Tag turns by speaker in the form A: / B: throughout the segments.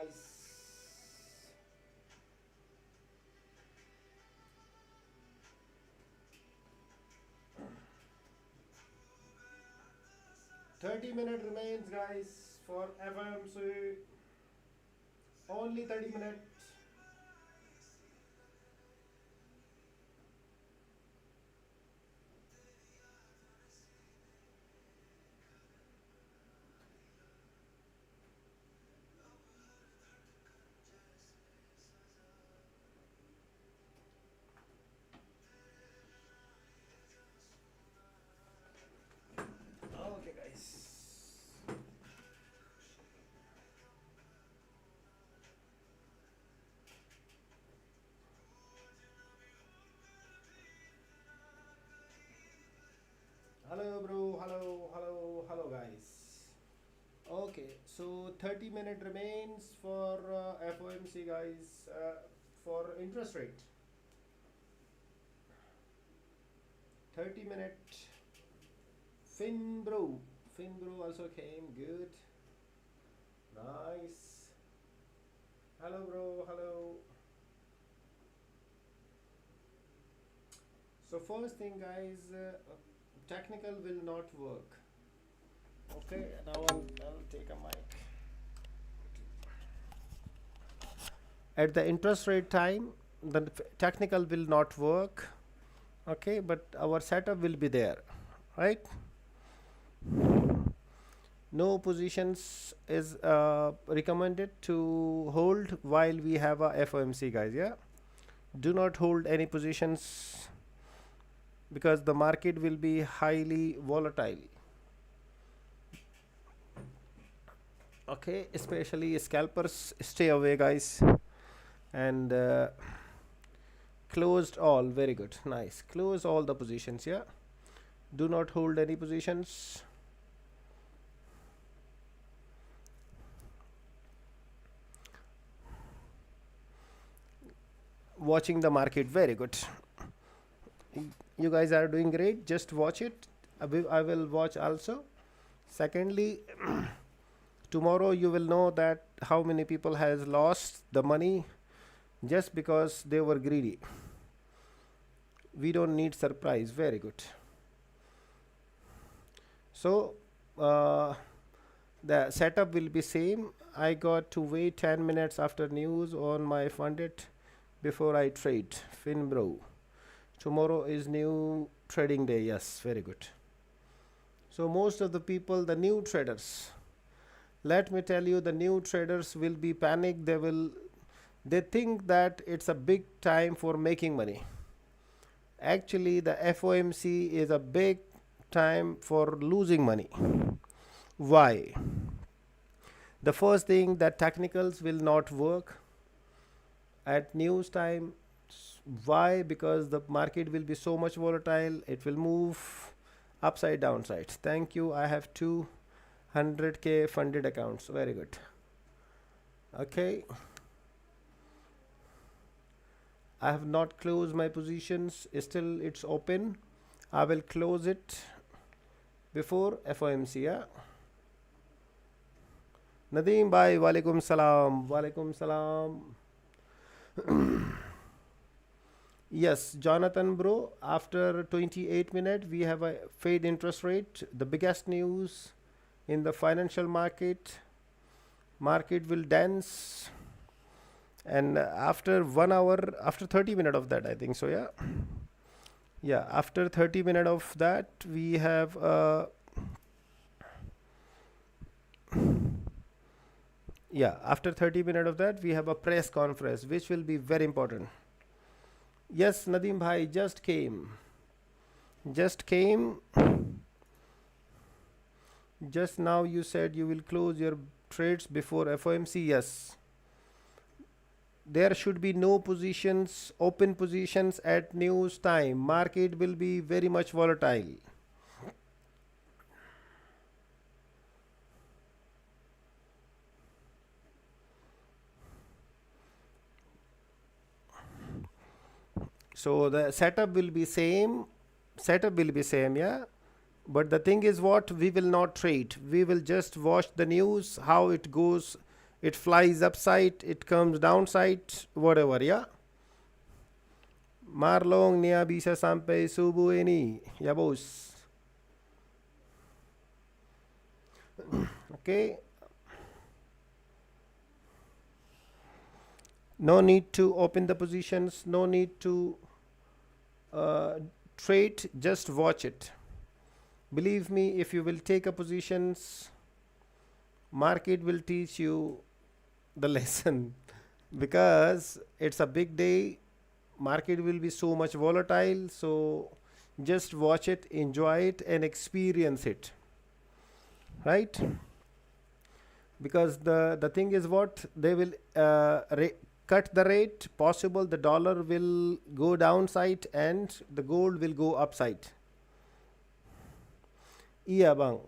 A: guys. 30 minutes remains, guys, for FMC. Only 30 minutes. Okay, guys. Hello, bro. Hello, hello, hello, guys. Okay, so 30 minutes remains for FOMC, guys, for interest rate. 30 minute. Finbro. Finbro also came. Good. Nice. Hello, bro. Hello. So first thing, guys, technical will not work. Okay, now I'll take a mic. At the interest rate time, the technical will not work. Okay, but our setup will be there, right? No positions is recommended to hold while we have a FOMC, guys. Yeah, do not hold any positions because the market will be highly volatile. Okay, especially scalpers, stay away, guys. And closed all, very good, nice. Close all the positions. Yeah, do not hold any positions. Watching the market, very good. You guys are doing great, just watch it. I will watch also. Secondly, tomorrow you will know that how many people has lost the money just because they were greedy. We don't need surprise, very good. So the setup will be same. I got to wait 10 minutes after news on my funded before I trade. Finbro, tomorrow is new trading day. Yes, very good. So most of the people, the new traders, let me tell you, the new traders will be panicked. They think that it's a big time for making money. Actually, the FOMC is a big time for losing money. Why? The first thing, that technicals will not work at news time. Why? Because the market will be so much volatile, it will move upside downside. Thank you, I have 200k funded accounts, very good. Okay, I have not closed my positions, still it's open. I will close it before FOMC. Yeah, Nadeem bhai, walaikum salam. Walaikum salam. Yes, Jonathan bro, after 28 minutes we have a Fed interest rate, the biggest news in the financial market. Market will dance, and after 1 hour, after 30 minutes of that, I think so. Yeah, yeah, after 30 minutes of that we have yeah, after 30 minutes of that we have a press conference which will be very important. Yes, Nadeem bhai, just came. Just came. Just now you said you will close your trades before FOMC. Yes. There should be no positions, open positions at news time. Market will be very much volatile. So the setup will be same. Setup will be same, yeah. But the thing is, what, we will not trade. We will just watch the news, how it goes It flies upside, it comes downside, whatever, yeah. Marlong niya bisa sampai subuh ini, ya bos. Okay. No need to open the positions, no need to trade, just watch it. Believe me, if you will take a positions, market will teach you the lesson because it's a big day, market will be so much volatile, so just watch it, enjoy it and experience it, right? Because the thing is what they will cut the rate, possible the dollar will go downside and the gold will go upside. Iya bang,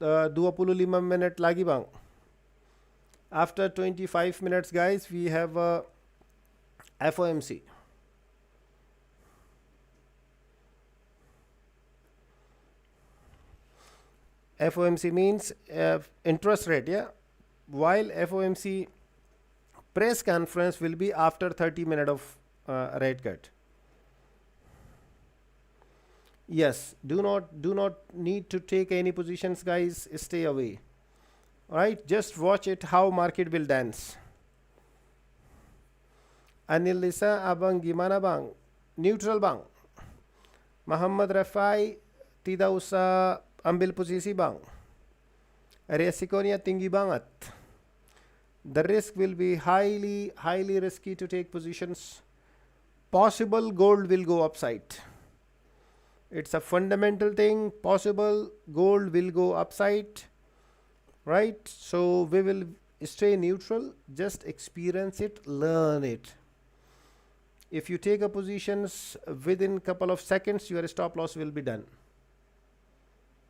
A: 25 minit lagi bang. After 25 minutes guys, we have a FOMC. FOMC means interest rate, yeah. While FOMC press conference will be after 30 minutes of rate cut. Yes, do not need to take any positions guys, stay away. Alright, just watch it how market will dance. Anil Lisa abang gimana bang? Neutral bang. Muhammad Rafai tidak usah ambil posisi bang. Resikonya tinggi banget. The risk will be highly risky to take positions. Possible gold will go upside. It's a fundamental thing. Possible gold will go upside, right? So we will stay neutral, just experience it, learn it. If you take a positions within couple of seconds, your stop loss will be done,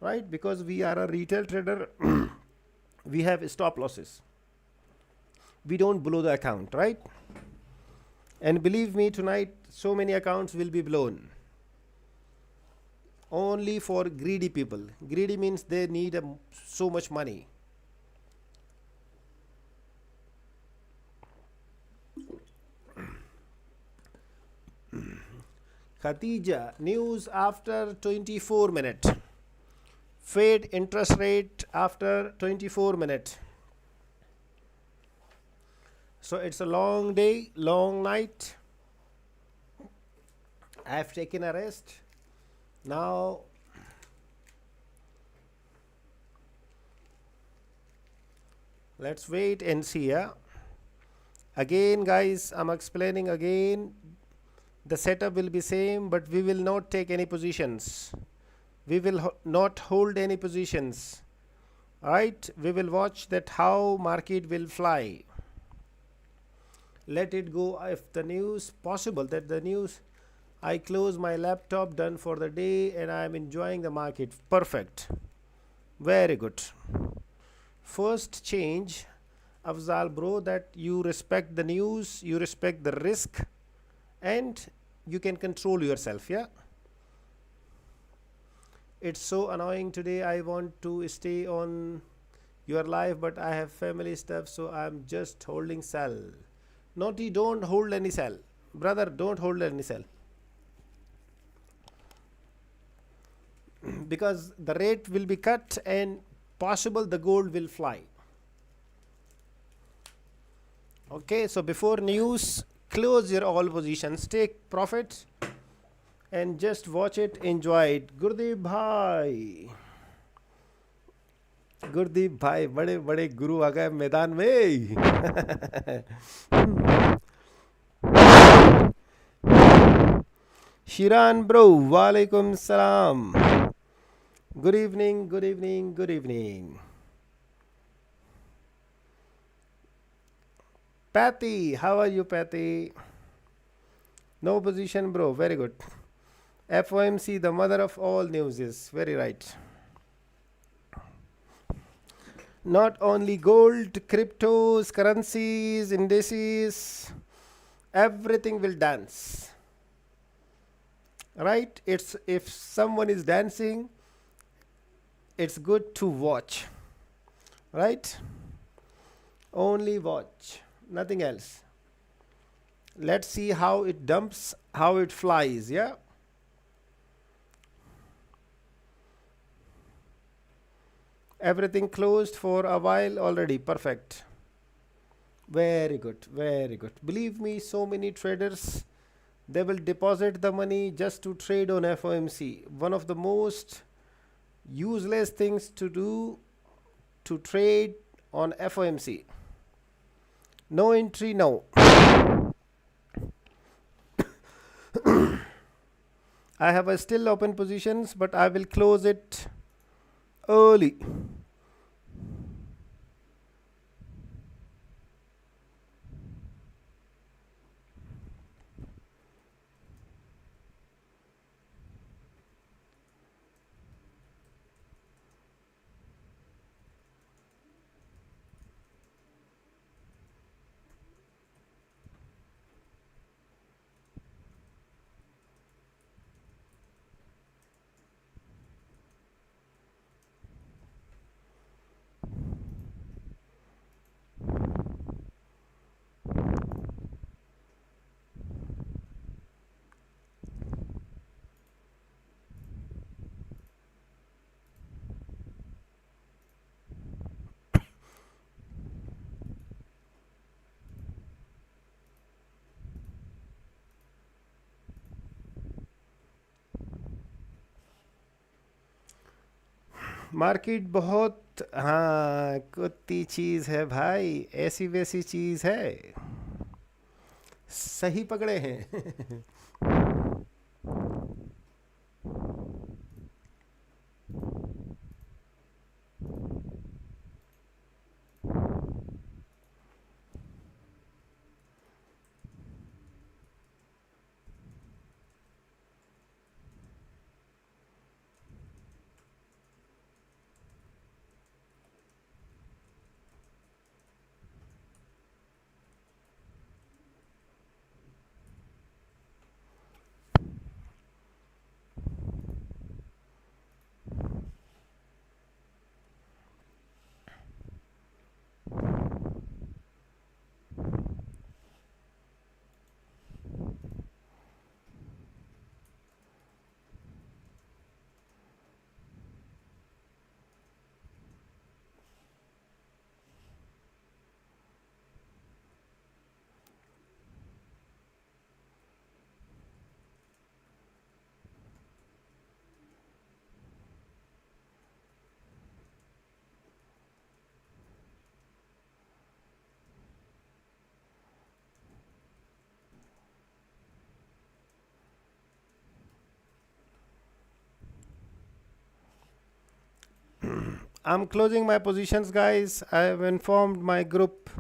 A: right? Because we are a retail trader, we have stop losses. We don't blow the account, right? And believe me, tonight so many accounts will be blown. Only for greedy people. Greedy means they need so much money. Khatija, news after 24 minutes. Fed interest rate after 24 minutes. So it's a long day, long night. I have taken a rest. Now let's wait and see. Yeah. Again guys, I'm explaining again. The setup will be same, but we will not take any positions. We will not hold any positions. Alright, we will watch that how market will fly. Let it go. If the news possible that the news, I close my laptop, done for the day, and I am enjoying the market. Perfect. Very good. First change, Afzal bro, that you respect the news, you respect the risk, and you can control yourself. Yeah. It's so annoying today. I want to stay on your live, but I have family stuff, so I'm just holding sell. Naughty, don't hold any sell. Brother, don't hold any sell. Because the rate will be cut and possible the gold will fly. Okay, so before news, close your all positions, take profit and just watch it, enjoy it. Gurdeep bhai, बड़े बड़े गुरु आ गए मैदान में. Shiran bro, walaikum salam. Good evening, good evening, good evening. Patty, how are you, Patty? No position, bro. Very good. FOMC, the mother of all news, is very right. Not only gold, cryptos, currencies, indices, everything will dance. Right? It's if someone is dancing, it's good to watch. Right? Only watch, nothing else. Let's see how it dumps, how it flies. Yeah. Everything closed for a while already. Perfect. Very good. Very good. Believe me, so many traders, they will deposit the money just to trade on FOMC. One of the most useless things to do to trade on FOMC. No entry now. I have a still open positions, but I will close it early. Market बहुत हाँ कुत्ती चीज है भाई, ऐसी वैसी चीज है. सही पकड़े हैं. I'm closing my positions, guys. I have informed my group.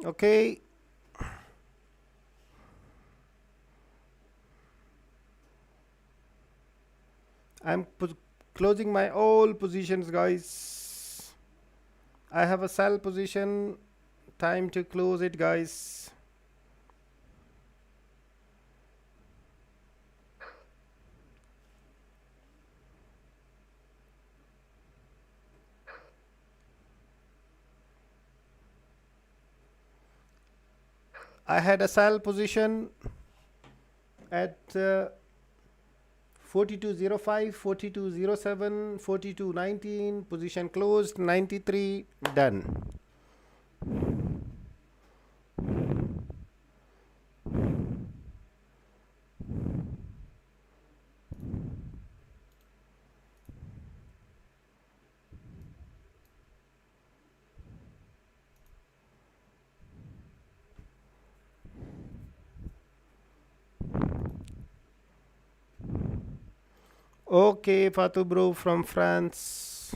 A: Okay. I'm closing my all positions, guys. I have a sell position. Time to close it, guys. I had a sell position at 4205, 4207, 4219. Position closed. 93. Done. Okay, Fatou bro from France.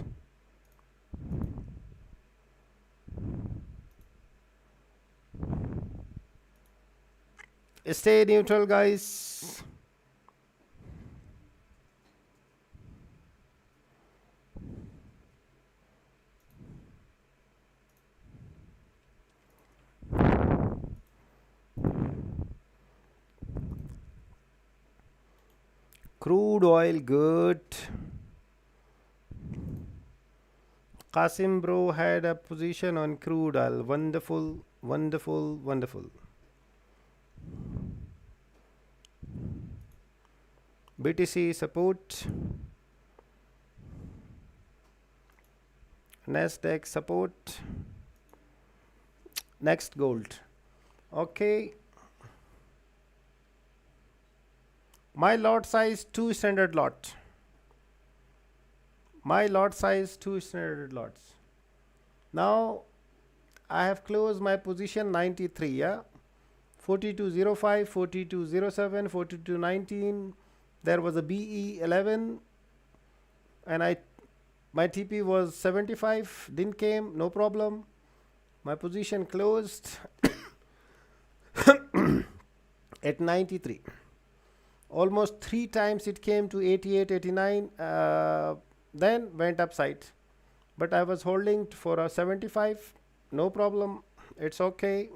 A: Stay neutral, guys. Crude oil good. Qasim bro had a position on crude oil. Wonderful, wonderful, wonderful. BTC support. Nasdaq support. Next gold. Okay. My lot size 2 standard lot. My lot size 2 standard lots. Now I have closed my position 93. Yeah. 4205, 4207, 4219. There was a BE 11 and my TP was 75, didn't came, no problem. My position closed at 93. Almost 3 times it came to 88, 89, then went upside. But I was holding for a 75, no problem, it's okay.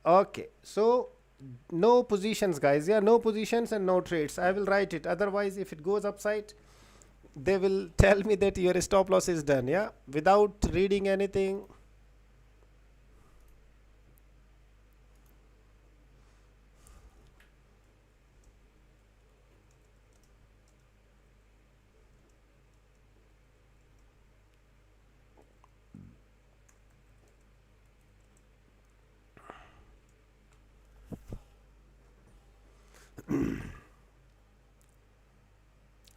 A: Okay, so no positions guys, yeah, no positions and no trades. I will write it, otherwise if it goes upside they will tell me that your stop loss is done, yeah, without reading anything.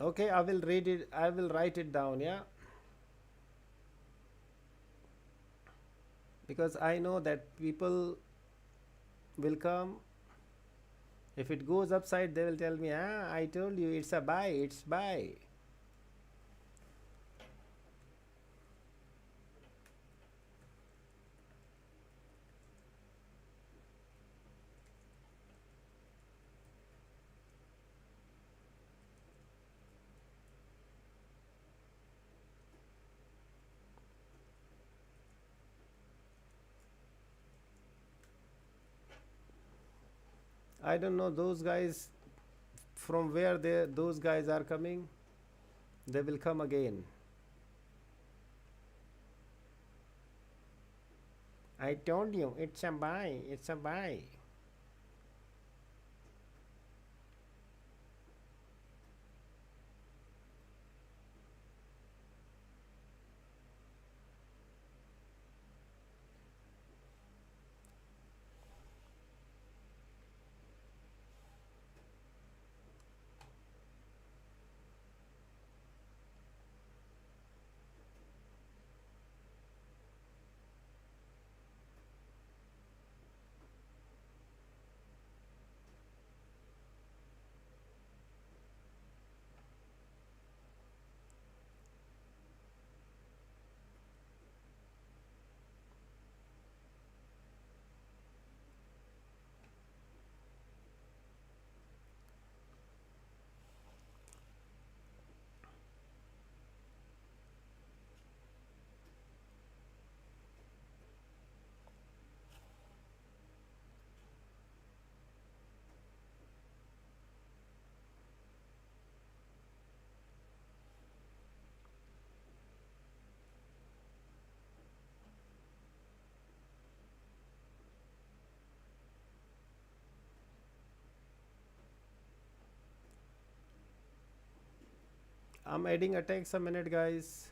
A: Okay, I will read it, I will write it down, yeah, because I know that people will come. If it goes upside they will tell me, ah, I told you it's a buy, it's buy. I don't know those guys from where those guys are coming. They will come again. I told you it's a buy, it's a buy. I'm adding a text a minute guys.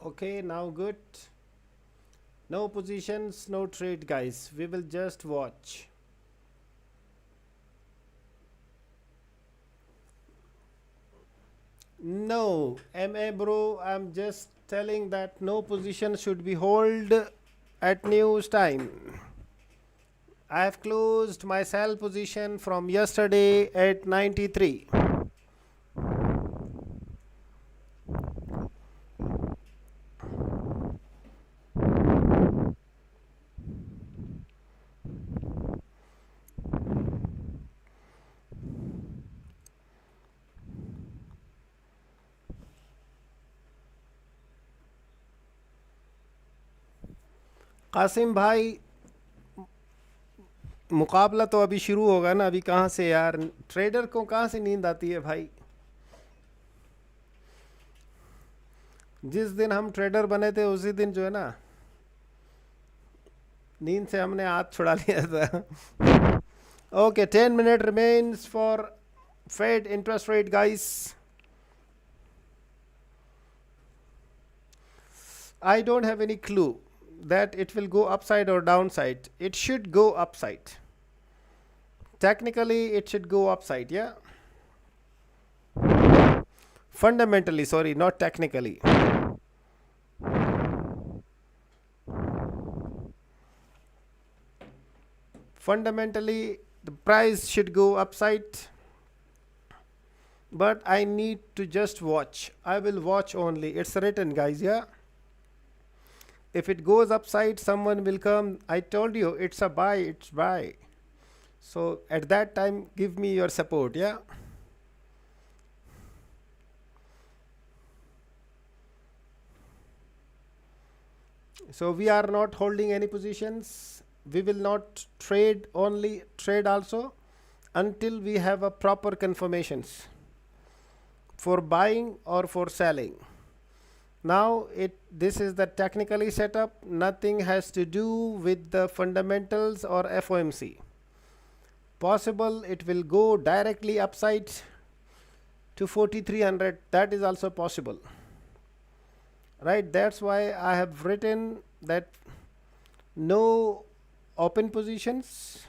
A: Okay, now good. No positions, no trade, guys. We will just watch. No, MA bro, I'm just telling that no position should be hold at news time. I have closed my sell position from yesterday at 93. Qasim भाई, मुकाबला तो अभी शुरू होगा ना, अभी कहाँ से यार, ट्रेडर को कहाँ से नींद आती है भाई। जिस दिन हम ट्रेडर बने थे उसी दिन जो है ना, नींद से हमने हाथ छुड़ा लिया था। Okay, 10 minutes remains for Fed interest rate, guys. I don't have any clue that it will go upside or downside. It should go upside. Technically, it should go upside, yeah. Fundamentally, sorry, not technically. Fundamentally, the price should go upside, but I need to just watch. I will watch only. It's written, guys, yeah. If it goes upside, someone will come. I told you, it's a buy, it's buy. So at that time, give me your support, yeah. So we are not holding any positions. We will not trade also until we have a proper confirmations for buying or for selling. Now this is the technically setup. Nothing has to do with the fundamentals or FOMC. Possible it will go directly upside to 4300. That is also possible, right? That's why I have written that no open positions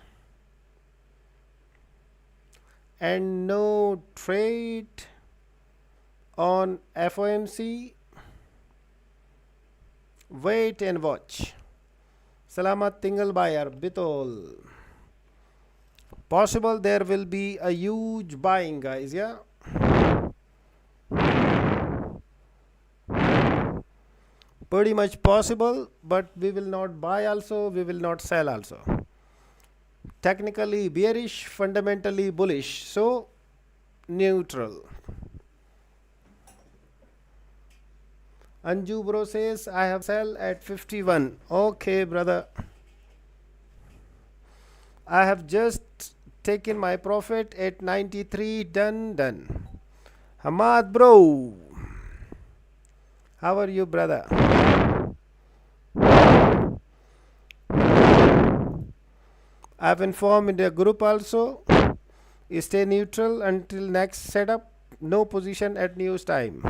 A: and no trade on FOMC. Wait and watch. Salamat tinggal bayar bitol. Possible there will be a huge buying, guys, yeah. Pretty much possible, but we will not buy also, we will not sell also. Technically bearish, fundamentally bullish, so neutral. Anju bro says I have sell at 51. Okay, brother. I have just taken my profit at 93. Done. Hamad bro, how are you, brother? I've informed in the group also. Stay neutral until next setup. No position at news time.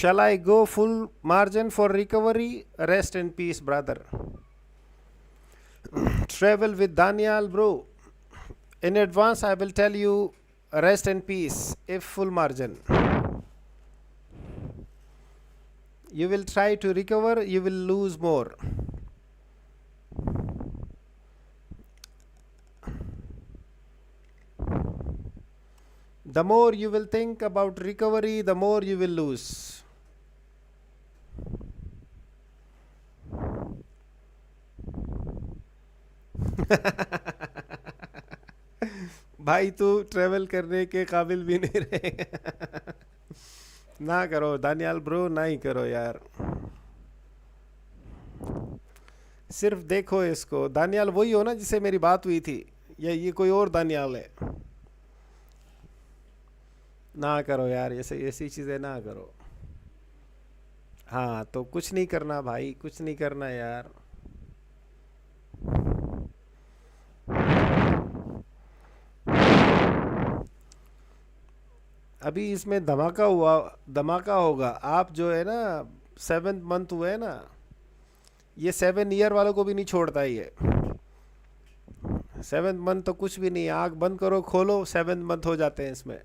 A: Shall I go full margin for recovery? Rest in peace, brother. Travel with Daniel, bro. In advance, I will tell you rest in peace if full margin. You will try to recover, you will lose more. The more you will think about recovery, the more you will lose. भाई तू travel करने के काबिल भी नहीं रहेगा। ना करो दानियाल ब्रो, ना ही करो यार। सिर्फ देखो इसको, दानियाल वही हो ना जिससे मेरी बात हुई थी, या ये कोई और दानियाल है? ना करो यार, ऐसे ऐसी चीज़ें ना करो। हाँ तो कुछ नहीं करना भाई, कुछ नहीं करना यार। अभी इसमें धमाका हुआ, धमाका होगा। आप जो है ना, 7th मंथ हुए है ना, ये 7 ईयर वालों को भी नहीं छोड़ता ये। 7th मंथ तो कुछ भी नहीं, आंख बंद करो खोलो 7th मंथ हो जाते हैं इसमें।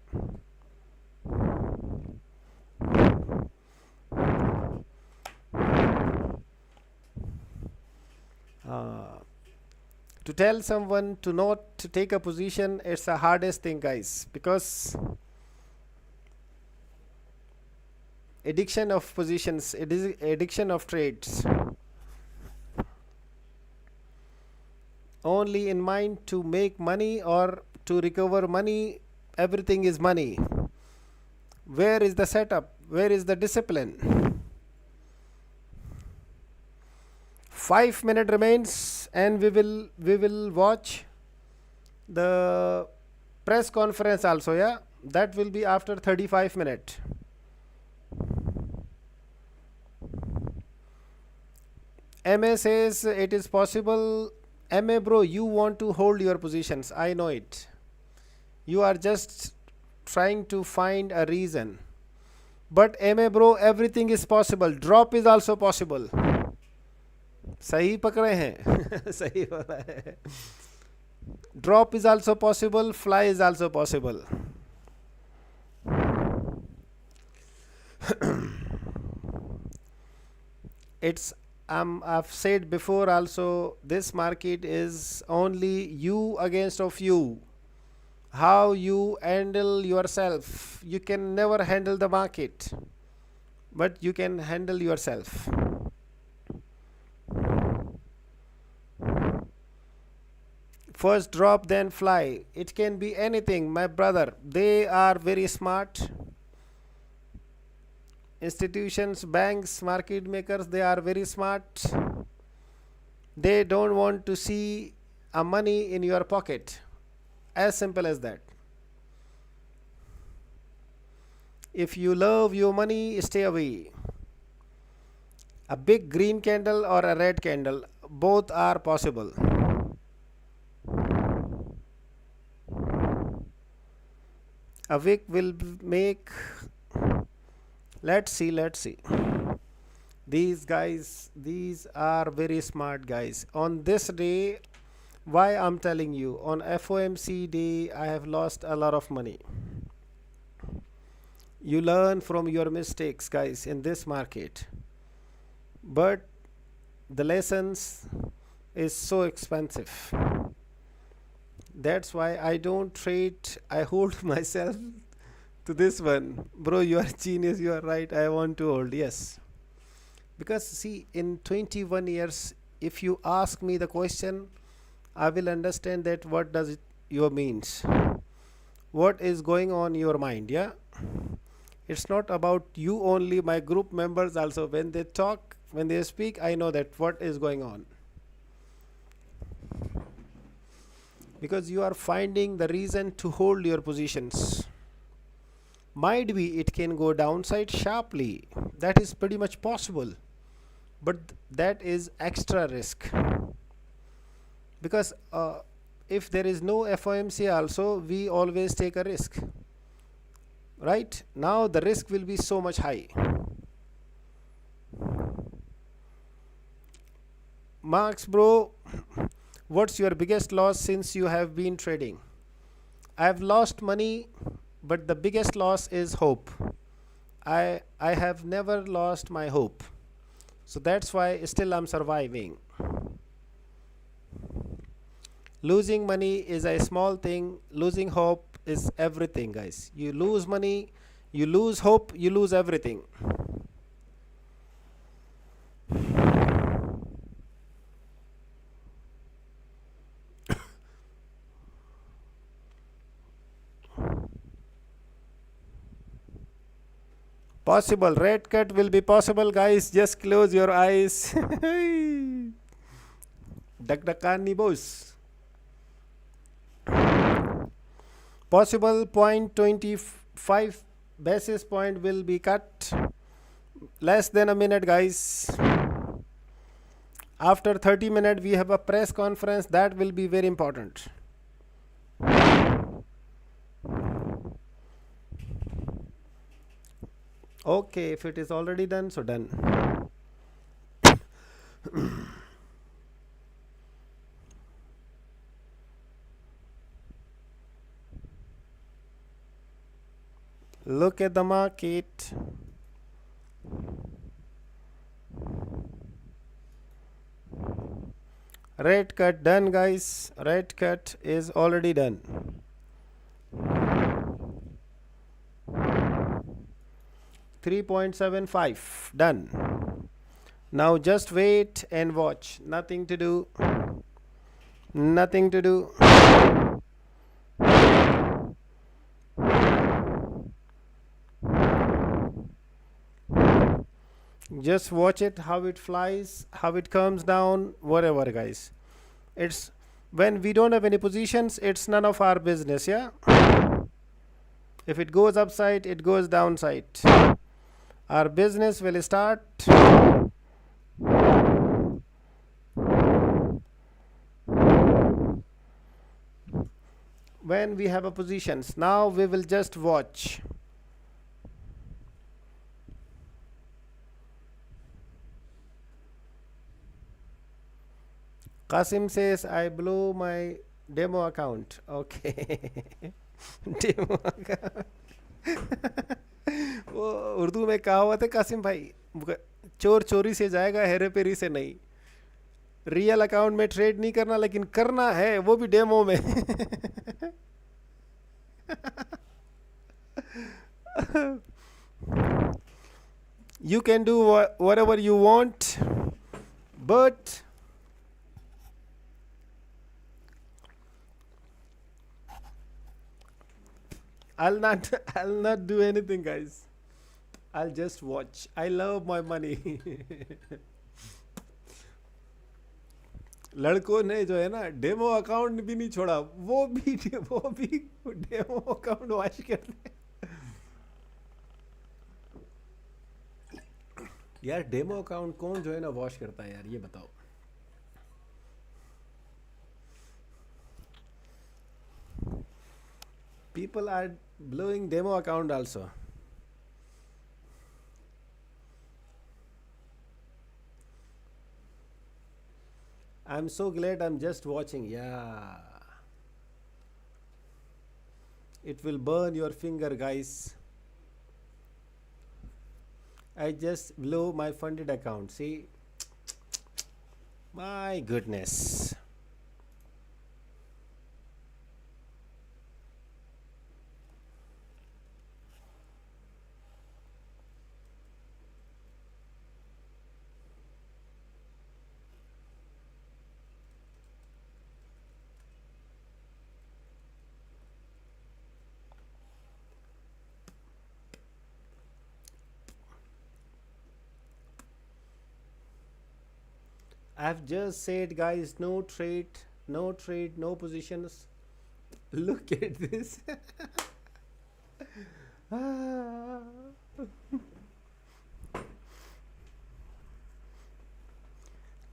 A: हाँ, to tell someone to not to take a position, it's the hardest thing guys, because addiction of positions, it is addiction of trades, only in mind to make money or to recover money. Everything is money. Where is the setup, where is the discipline? 5 minutes remains and we will watch the press conference also. Yeah, that will be after 35 minutes. MA says it is possible. MA bro, you want to hold your positions, I know it. You are just trying to find a reason. But MA bro, everything is possible. Drop is also possible. सही पकड़े हैं सही हो रहा है। Drop is also possible, fly is also possible. It's I've said before also, this market is only you against of you. How you handle yourself. You can never handle the market, but you can handle yourself. First drop, then fly. It can be anything, my brother. They are very smart. Institutions, banks, market makers, they are very smart. They don't want to see a money in your pocket. As simple as that. If you love your money, stay away. A big green candle or a red candle, both are possible. A wick will make. Let's see. These guys, these are very smart guys. On this day, why I'm telling you, on FOMC day, I have lost a lot of money. You learn from your mistakes, guys, in this market. But the lessons is so expensive. That's why I don't trade. I hold myself to this one. Bro, you are genius. You are right. I want to hold. Yes. Because see, in 21 years, if you ask me the question, I will understand that what does it your means. What is going on in your mind? Yeah. It's not about you only. My group members also, when they talk, when they speak, I know that what is going on. Because you are finding the reason to hold your positions. Might be it can go downside sharply. That is pretty much possible. But that is extra risk. Because if there is no FOMC also, we always take a risk. Right? Now the risk will be so much high. Marks bro, what's your biggest loss since you have been trading? I have lost money, but the biggest loss is hope. I have never lost my hope. So that's why still I'm surviving. Losing money is a small thing. Losing hope is everything, guys. You lose money, you lose hope, you lose everything. Possible. Red cut will be possible, guys. Just close your eyes. Dakdakani boss. Possible 0.25 basis point will be cut. Less than a minute, guys. After 30 minutes, we have a press conference. That will be very important. Okay, if it is already done, so done. Look at the market. Red cut done, guys. Red cut is already done. $3.75 done. Now just wait and watch. Nothing to do. Nothing to do. Just watch it, how it flies, how it comes down, whatever, guys. It's when we don't have any positions, it's none of our business. Yeah, if it goes upside, it goes downside. Our business will start when we have a positions. Now we will just watch. Qasim says, I blew my demo account. Okay. Demo account. वो उर्दू में कहावत है कासिम भाई, चोर चोरी से जाएगा, हेरे peri से नहीं. रियल अकाउंट में ट्रेड नहीं करना, लेकिन करना है, वो भी डेमो में. You can do whatever you want, but I'll not do anything, guys. I'll just watch. I love my money. लड़कों ने जो है ना डेमो अकाउंट भी नहीं छोड़ा, वो भी डेमो अकाउंट वॉश करते. यार डेमो अकाउंट कौन जो है ना वॉश करता है यार, ये बताओ. People are blowing demo account also. I'm so glad I'm just watching. Yeah. It will burn your finger, guys. I just blew my funded account. See? My goodness. I've just said, guys, no trade, no positions. Look at this.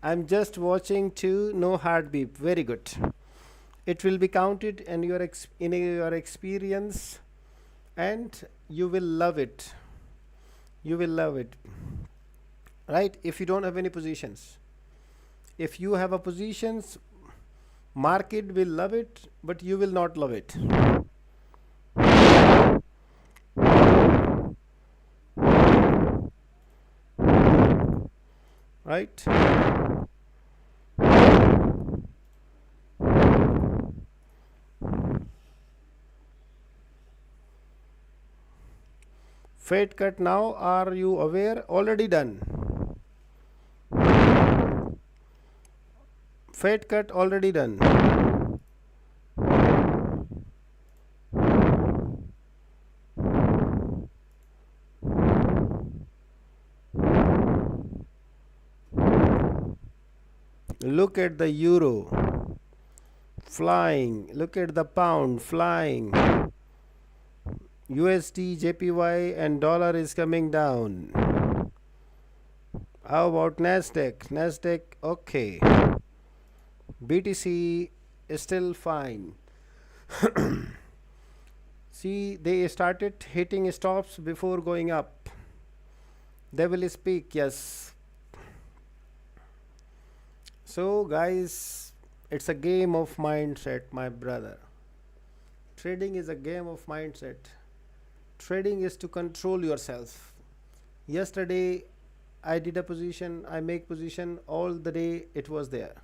A: I'm just watching too. No heartbeat. Very good. It will be counted in your experience, and you will love it. You will love it. Right? If you don't have any positions. If you have a positions, market will love it, but you will not love it. Right? Fed cut now, are you aware? Already done. Fed cut already done. Look at the euro flying. Look at the pound flying. USD, JPY and dollar is coming down. How about Nasdaq? Nasdaq, okay. BTC is still fine. See, they started hitting stops before going up. They will speak, yes. So guys, it's a game of mindset, my brother. Trading is a game of mindset. Trading is to control yourself. Yesterday I did a position, I make position, all the day it was there.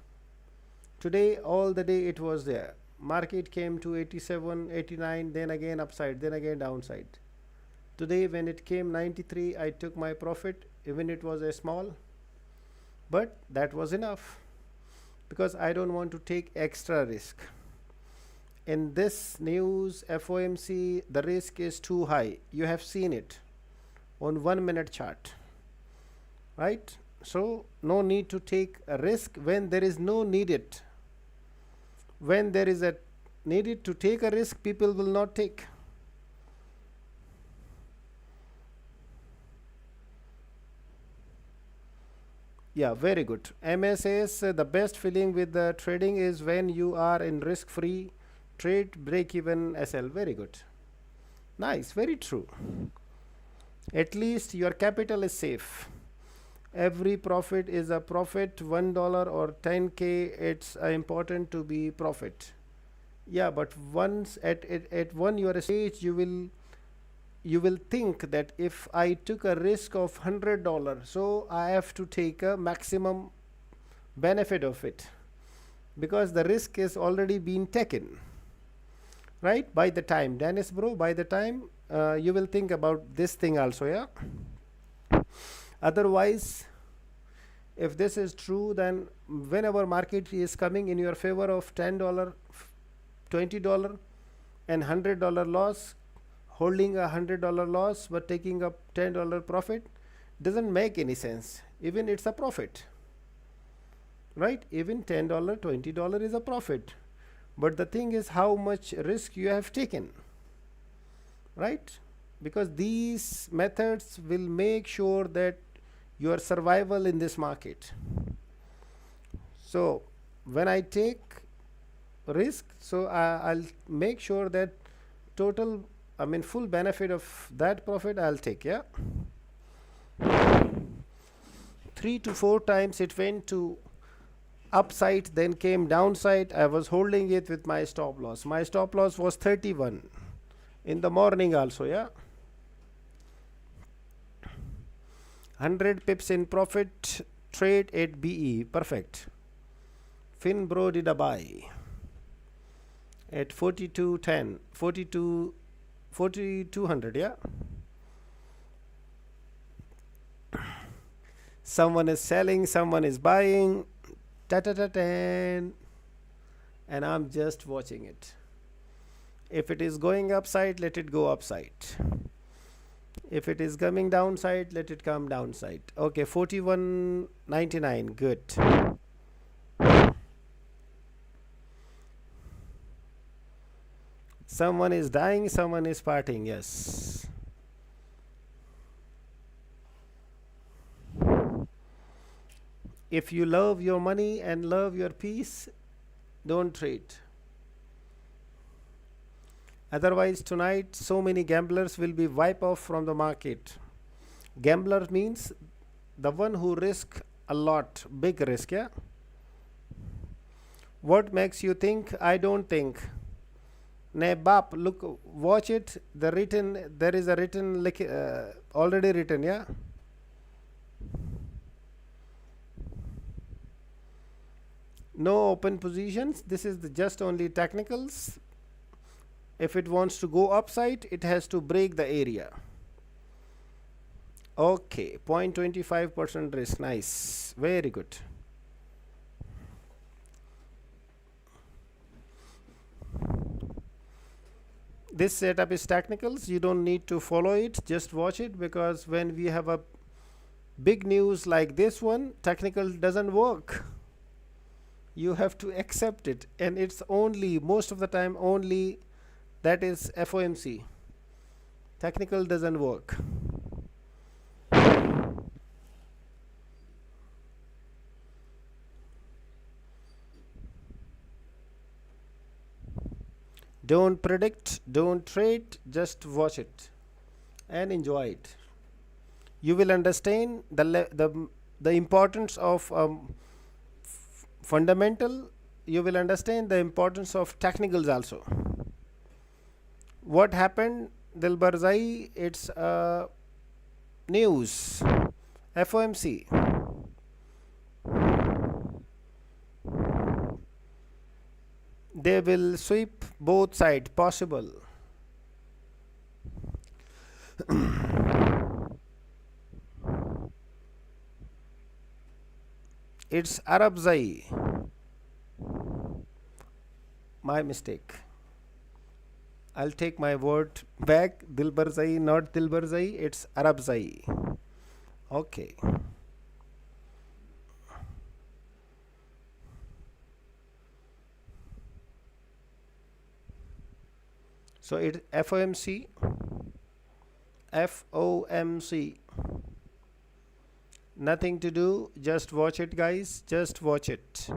A: Today all the day it was there. Market came to 87, 89, then again upside, then again downside. Today when it came 93, I took my profit, even it was a small, but that was enough because I don't want to take extra risk. In this news, FOMC, the risk is too high. You have seen it on 1 minute chart, right? So no need to take a risk when there is no needed. When there is a needed to take a risk, people will not take. Yeah, very good. MS says the best feeling with the trading is when you are in risk-free trade, break-even SL. Very good. Nice, very true. At least your capital is safe. Every profit is a profit. $1 or 10K, it's important to be profit. Yeah, but once at one your stage, you will think that if I took a risk of $100, so I have to take a maximum benefit of it because the risk is already been taken, right? By the time, Dennis bro, by the time you will think about this thing also, yeah. Otherwise, if this is true, then whenever market is coming in your favor of $10, $20 and $100 loss, holding a $100 loss but taking up $10 profit doesn't make any sense. Even it's a profit, right? Even $10, $20 is a profit, but the thing is how much risk you have taken, right? Because these methods will make sure that your survival in this market. So when I take risk, so I'll make sure that total, I mean full benefit of that profit I'll take, yeah. 3 to 4 times it went to upside, then came downside. I was holding it with my stop loss. My stop loss was 31 in the morning also, yeah. 100 pips in profit, trade at BE, perfect. Finbro did a buy at 42.10, 4200, yeah. Someone is selling, someone is buying, and I'm just watching it. If it is going upside, let it go upside. If it is coming downside, let it come downside. Okay, 41.99, good. Someone is dying, someone is partying, yes. If you love your money and love your peace, don't trade. Otherwise tonight so many gamblers will be wiped off from the market. Gambler means the one who risk a lot, big risk, yeah. What makes you think? I don't think. Ne bap, look, watch it. The written, there is a written, already written, yeah. No open positions. This is the just only technicals. If it wants to go upside, it has to break the area. Okay, 0.25% risk. Nice, very good. This setup is technicals. You don't need to follow it, just watch it, because when we have a big news like this one, technical doesn't work. You have to accept it, and it's only most of the time only that is FOMC. Technical doesn't work. Don't predict, don't trade, just watch it and enjoy it. You will understand the importance of fundamental. You will understand the importance of technicals also. What happened, Dilbarzai? It's news, FOMC. They will sweep both sides possible. It's Arabzai. My mistake. I'll take my word back. Dilbarzai, not Dilbarzai. It's Arabzai. Okay. So it's FOMC. FOMC. Nothing to do. Just watch it, guys. Just watch it.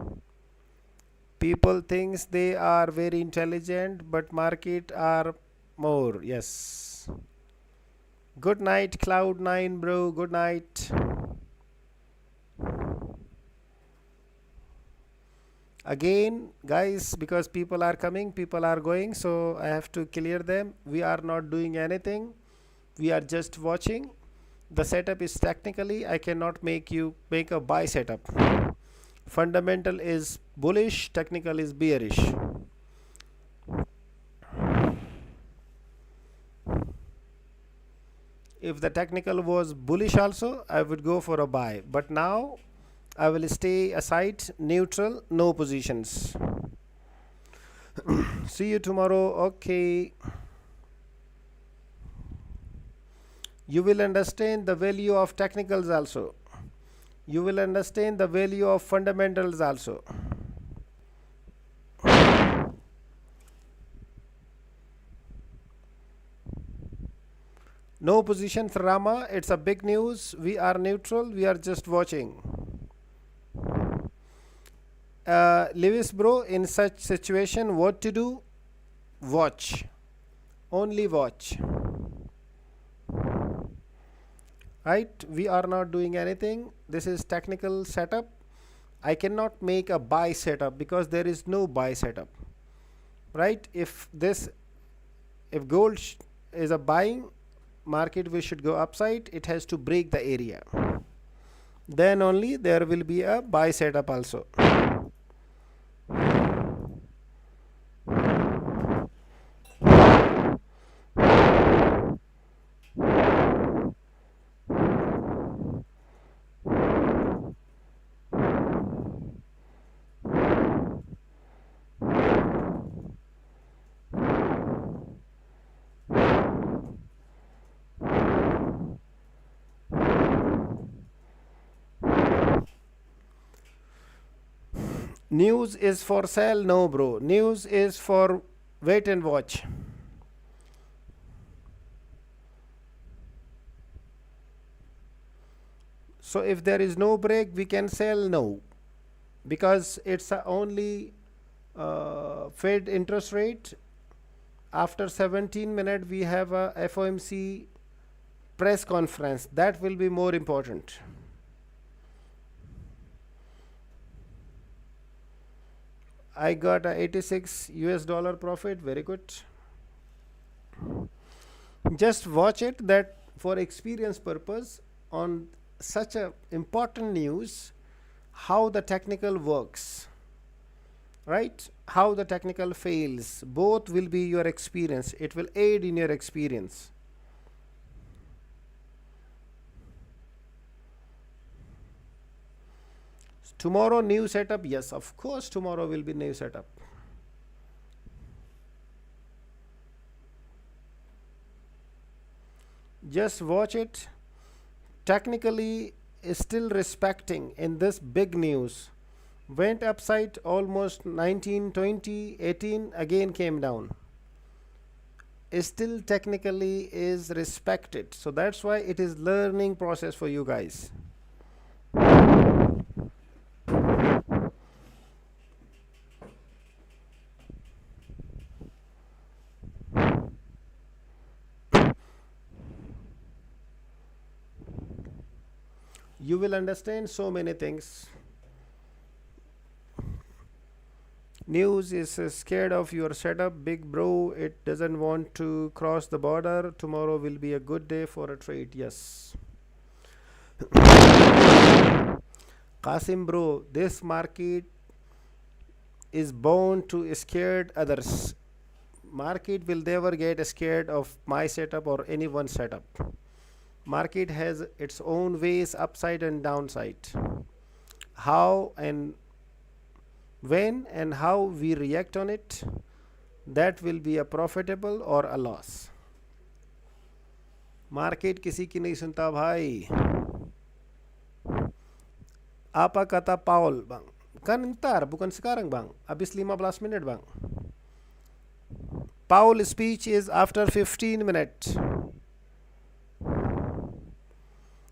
A: People thinks they are very intelligent, but market are more. Yes. Good night, Cloud9, bro. Good night. Again, guys, because people are coming, people are going, so I have to clear them. We are not doing anything. We are just watching. The setup is technically, I cannot make a buy setup. Fundamental is bullish, technical is bearish. If the technical was bullish also, I would go for a buy. But now I will stay aside, neutral, no positions. See you tomorrow. Okay. You will understand the value of technicals also. You will understand the value of fundamentals also. No positions, Rama. It's a big news. We are neutral. We are just watching. Lewis, bro, in such situation, what to do? Watch. Only watch. Right? We are not doing anything. This is technical setup. I cannot make a buy setup because there is no buy setup. Right? If gold is a buying market, we should go upside. It has to break the area. Then only there will be a buy setup also. News is for sell? No, bro. News is for wait and watch. So if there is no break, we can sell? No, because it's only Fed interest rate. After 17 minutes, we have a FOMC press conference. That will be more important. I got a 86 US dollar profit. Very good. Just watch it, that for experience purpose on such a important news, how the technical works, right? How the technical fails. Both will be your experience. It will aid in your experience. Tomorrow new setup? Yes, of course tomorrow will be new setup. Just watch it. Technically is still respecting in this big news, Went upside almost 19, 20, 18, again came down. Still technically is respected. So that's why it is learning process for you guys. You will understand so many things. News is scared of your setup, big bro. It doesn't want to cross the border. Tomorrow will be a good day for a trade. Yes. Qasim bro, this market is bound to scared others. Market will never get scared of my setup or anyone's setup. Market has its own ways, upside and downside. How and when and how we react on it, that will be a profitable or a loss. Market किसी की नहीं सुनता भाई. Apa kata Paul bang? Kan ntar bukan sekarang bang. Habis 15 menit bang. Paul speech is after 15 minutes.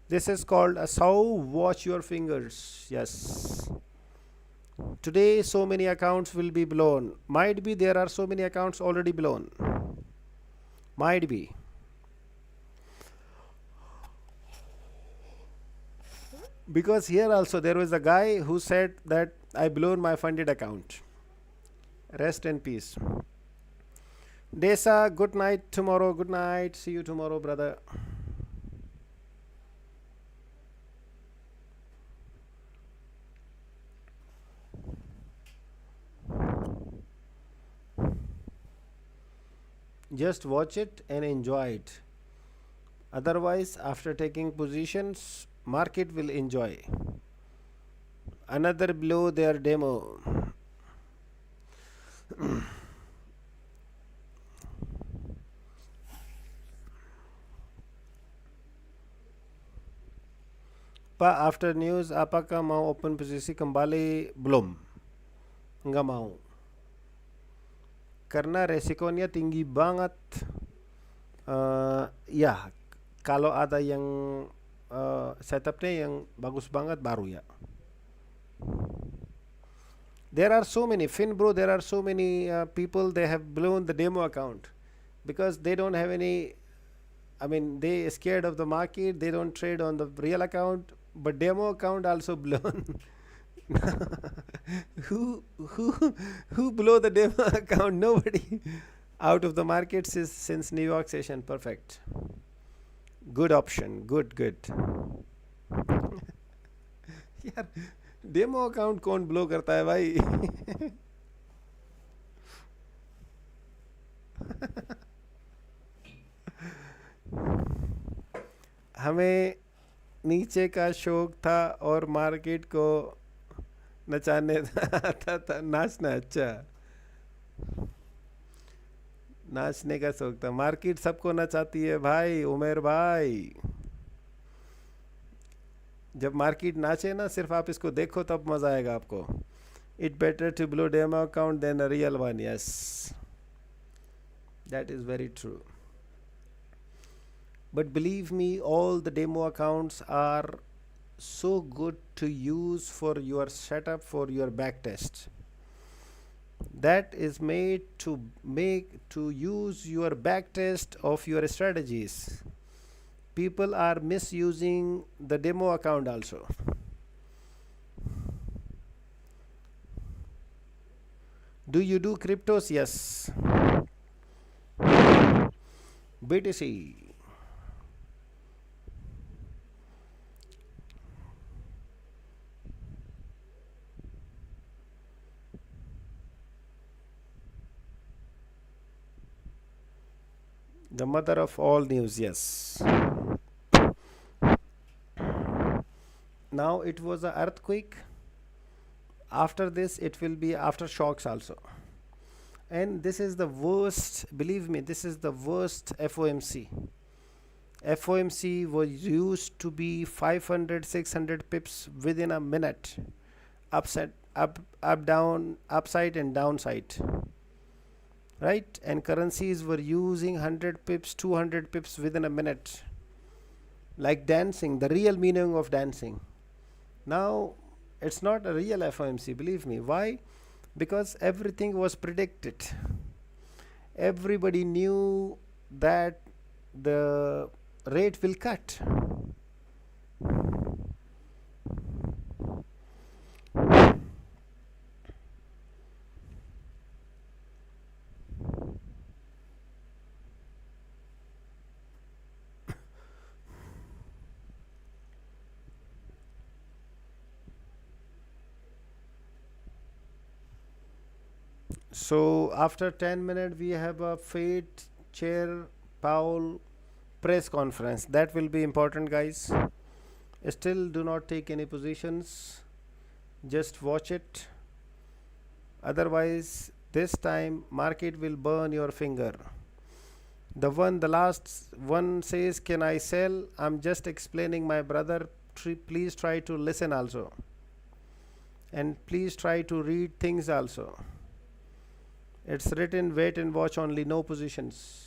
A: This is called a sow. Watch your fingers. Yes. Today so many accounts will be blown. Might be there are so many accounts already blown. Might be. Because here also there was a guy who said that I blown my funded account. Rest in peace. Desa, good night tomorrow. Good night. See you tomorrow, brother. Just watch it and enjoy it. Otherwise, after taking positions, market will enjoy. Another below their demo. Pa after news, apakah mau open posisi kembali? Belum. Enggak mau. Karena resikonya tinggi banget. Ya, kalau ada yang setupnya yang bagus banget baru ya. There are so many, Finn bro, there are so many people, they have blown the demo account because they don't have any, I mean, they scared of the market, they don't trade on the real account, but demo account also blown. who blow the demo account? Nobody. Out of the markets is since New York session. Perfect. Good option. Good. यार demo account कौन blow करता है भाई? हमें नीचे का शौक था और मार्केट को नचाने था नाचना. अच्छा, नाचने का शौक था. मार्केट सबको नचाती है भाई. उमेर भाई, जब मार्केट नाचे ना, सिर्फ आप इसको देखो तब मजा आएगा आपको. It better to blow demo account then a real one. Yes, that is very true. But believe me, all the demo accounts are so good to use for your setup, for your backtest. That is made to use your backtest of your strategies. People are misusing the demo account also. Do you do cryptos? Yes. BTC. The mother of all news. Yes. Now it was an earthquake. After this it will be aftershocks also. And this is the worst, believe me, this is the worst FOMC. FOMC was used to be 500 600 pips within a minute. upside, up, down, upside and downside, right? And currencies were using 100 pips, 200 pips within a minute, like dancing, the real meaning of dancing. Now it's not a real FOMC, believe me. Why? Because everything was predicted. Everybody knew that the rate will cut. So after 10 minutes, we have a Fed Chair Powell press conference. That will be important, guys. Still, do not take any positions. Just watch it. Otherwise, this time market will burn your finger. The last one says, "Can I sell?" I'm just explaining, my brother. Please try to listen also, and please try to read things also. It's written wait and watch only, no positions.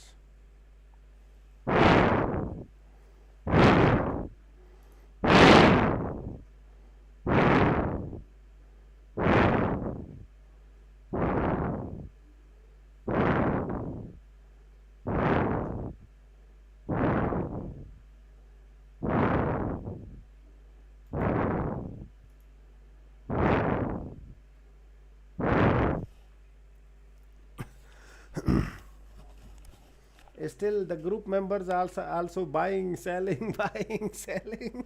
A: Still the group members also buying, selling, buying, selling.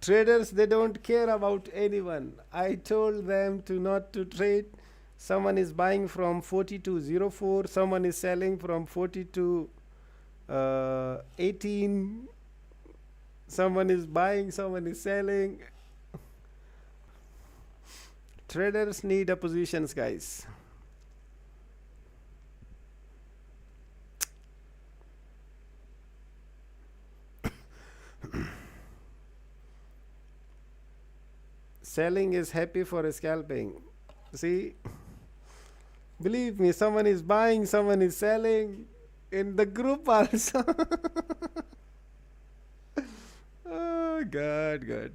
A: Traders, they don't care about anyone. I told them to not to trade. Someone is buying from 42.04, someone is selling from 42.18, someone is buying, someone is selling. Traders need a positions, guys. Selling is happy for scalping. See, believe me, someone is buying, someone is selling in the group also. Oh god, god.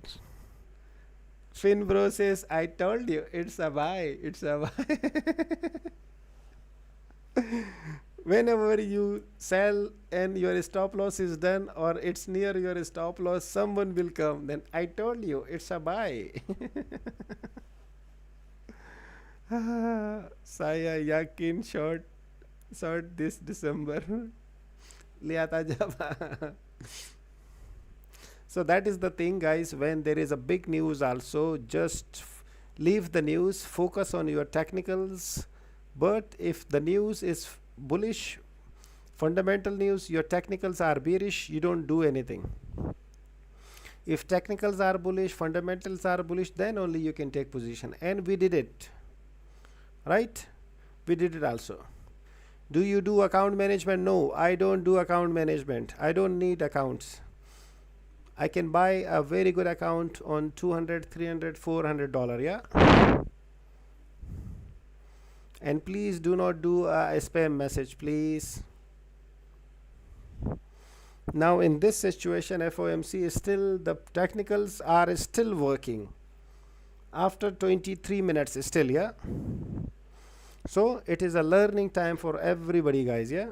A: Finn bro says, I told you, it's a buy, it's a buy. Whenever you sell and your stop loss is done or it's near your stop loss, someone will come. Then I told you, it's a buy. Saya yakin short this December. Liata jaba. So that is the thing, guys. When there is a big news also, just leave the news, focus on your technicals. But if the news is bullish, fundamental news, your technicals are bearish, you don't do anything. If technicals are bullish, fundamentals are bullish, then only you can take position. And we did it, right? We did it also. Do you do account management? No, I don't do account management. I don't need accounts. I can buy a very good account on $200, $300, $400, yeah? And please do not do a spam message, please. Now in this situation, FOMC is still, the technicals are still working after 23 minutes still, yeah? So it is a learning time for everybody, guys, yeah?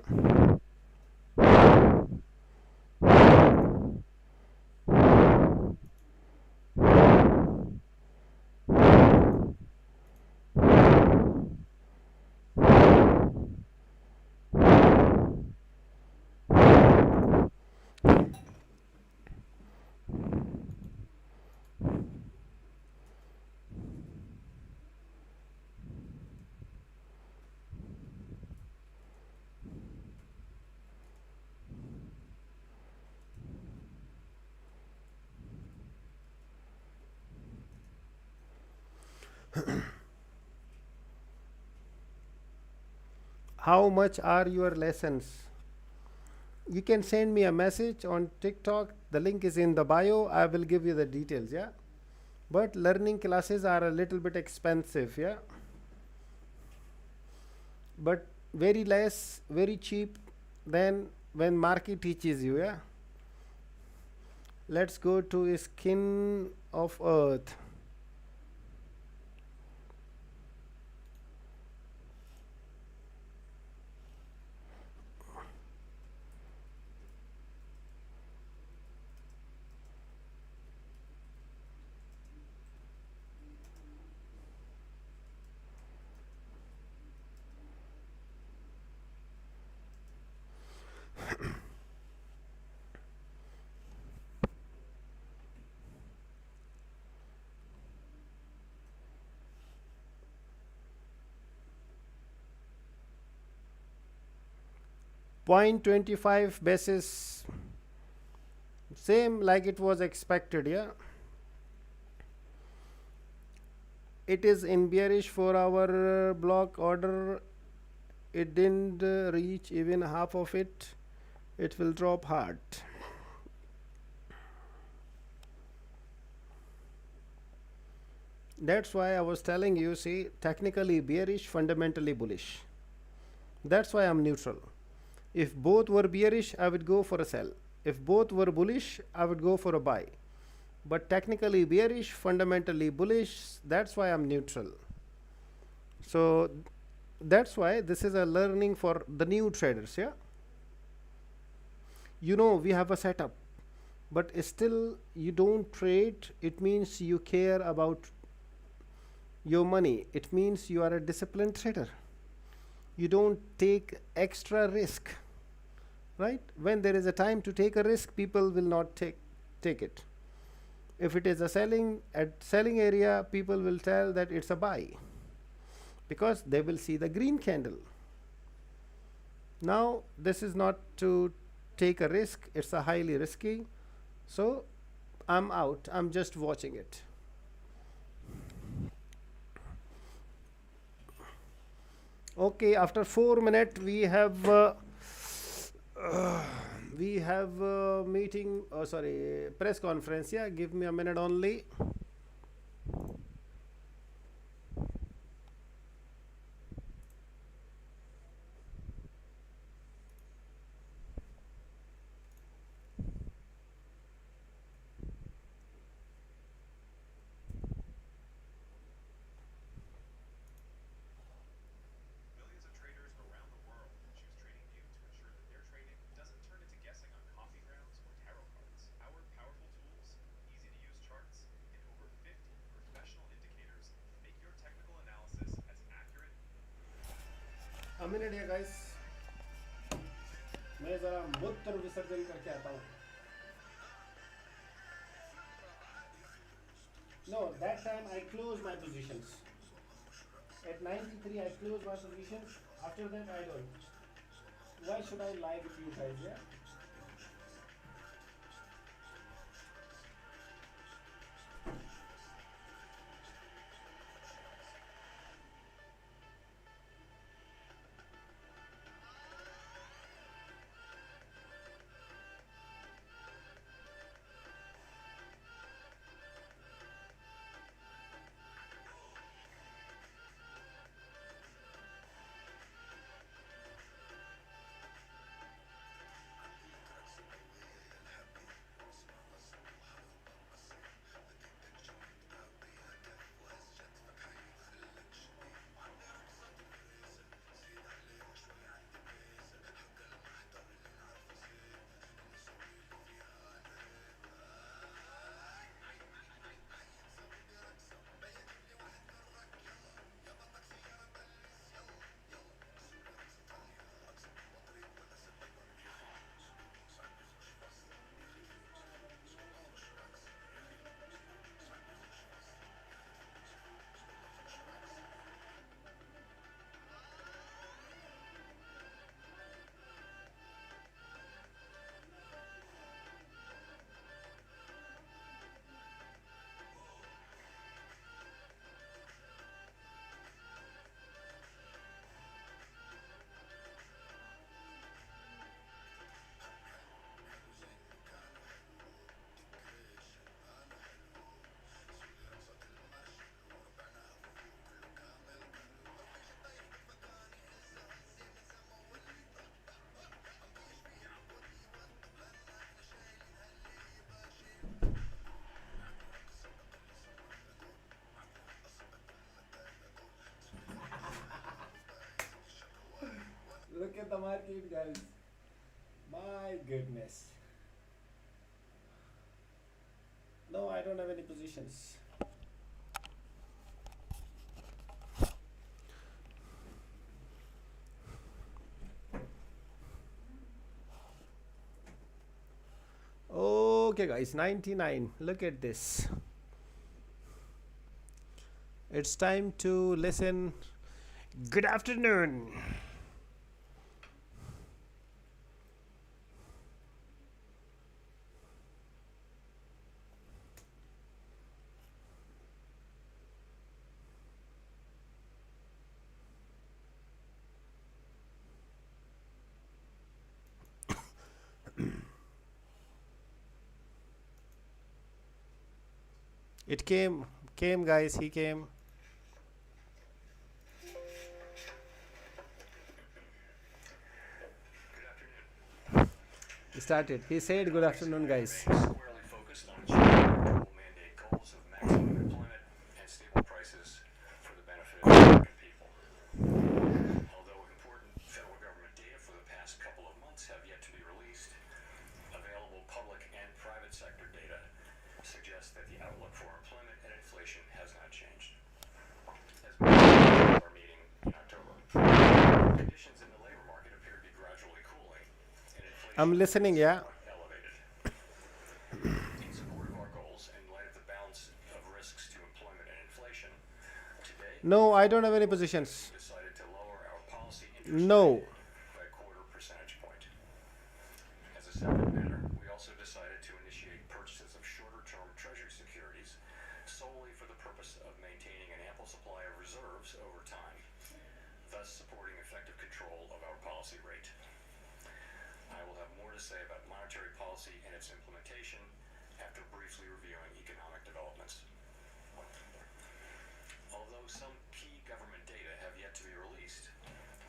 A: How much are your lessons? You can send me a message on TikTok. The link is in the bio. I will give you the details, yeah? But learning classes are a little bit expensive, yeah, but very less, very cheap than when market teaches you, yeah. Let's go to skin of earth. 0.25 basis, same like it was expected, yeah. It is in bearish for our block order. It didn't reach even half of it. It will drop hard. That's why I was telling you, see, technically bearish, fundamentally bullish. That's why I'm neutral. If both were bearish, I would go for a sell. If both were bullish, I would go for a buy. But technically bearish, fundamentally bullish, that's why I'm neutral. So that's why this is a learning for the new traders, yeah. You know, we have a setup, but still you don't trade. It means you care about your money. It means you are a disciplined trader. You don't take extra risk, right? When there is a time to take a risk, people will not take it. If it is a selling area, people will tell that it's a buy because they will see the green candle. Now this is not to take a risk, it's a highly risky, so I'm out. I'm just watching it. Okay, after 4 minutes we have a meeting, oh sorry, press conference, yeah. Give me a minute only. A minute here guys, मैं जरा मूत्र विसर्जन करके आता हूँ. No, that time I close my positions. At 93 I close my positions. After that I don't. Why should I lie with you guys, yeah? Look at the market, guys. My goodness. No, I don't have any positions. Okay, guys, 99. Look at this. It's time to listen. Good afternoon. It came, guys. He came. He started. He said, "Good afternoon, guys."
B: Squarely focused on achieving global mandate goals of maximum employment and stable prices for the benefit of American people. Although important federal government data for the past couple of months have yet to be released, available public and private sector data suggests that the outlook for employment and inflation has not changed. As mentioned at our meeting in October, conditions in the labor market appear to be gradually cooling, and inflation
A: I'm listening, yeah.
B: elevated. In support of our goals, and in light of the balance of risks to employment and inflation, today
A: No, I don't have any positions.
B: we decided to lower our policy interest
A: No.
B: rate by a quarter percentage point. As a separate matter, we also decided to initiate purchases of shorter-term Treasury securities solely for the purpose of maintaining an ample supply of reserves over time, thus supporting effective control of our policy rate. I will have more to say about monetary policy and its implementation after briefly reviewing economic developments. Although some key government data have yet to be released,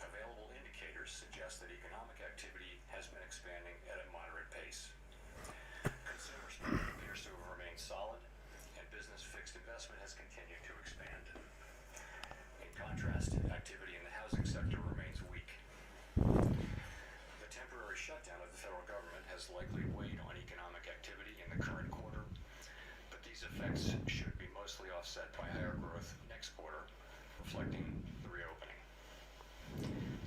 B: available indicators suggest that economic activity has been expanding at a moderate pace. Consumer spending appears to have remained solid, and business fixed investment has continued to expand. In contrast, activity in the housing sector remains weak. The temporary shutdown of the federal government has likely weighed on economic activity in the current quarter, but these effects should be mostly offset by higher growth next quarter, reflecting the reopening.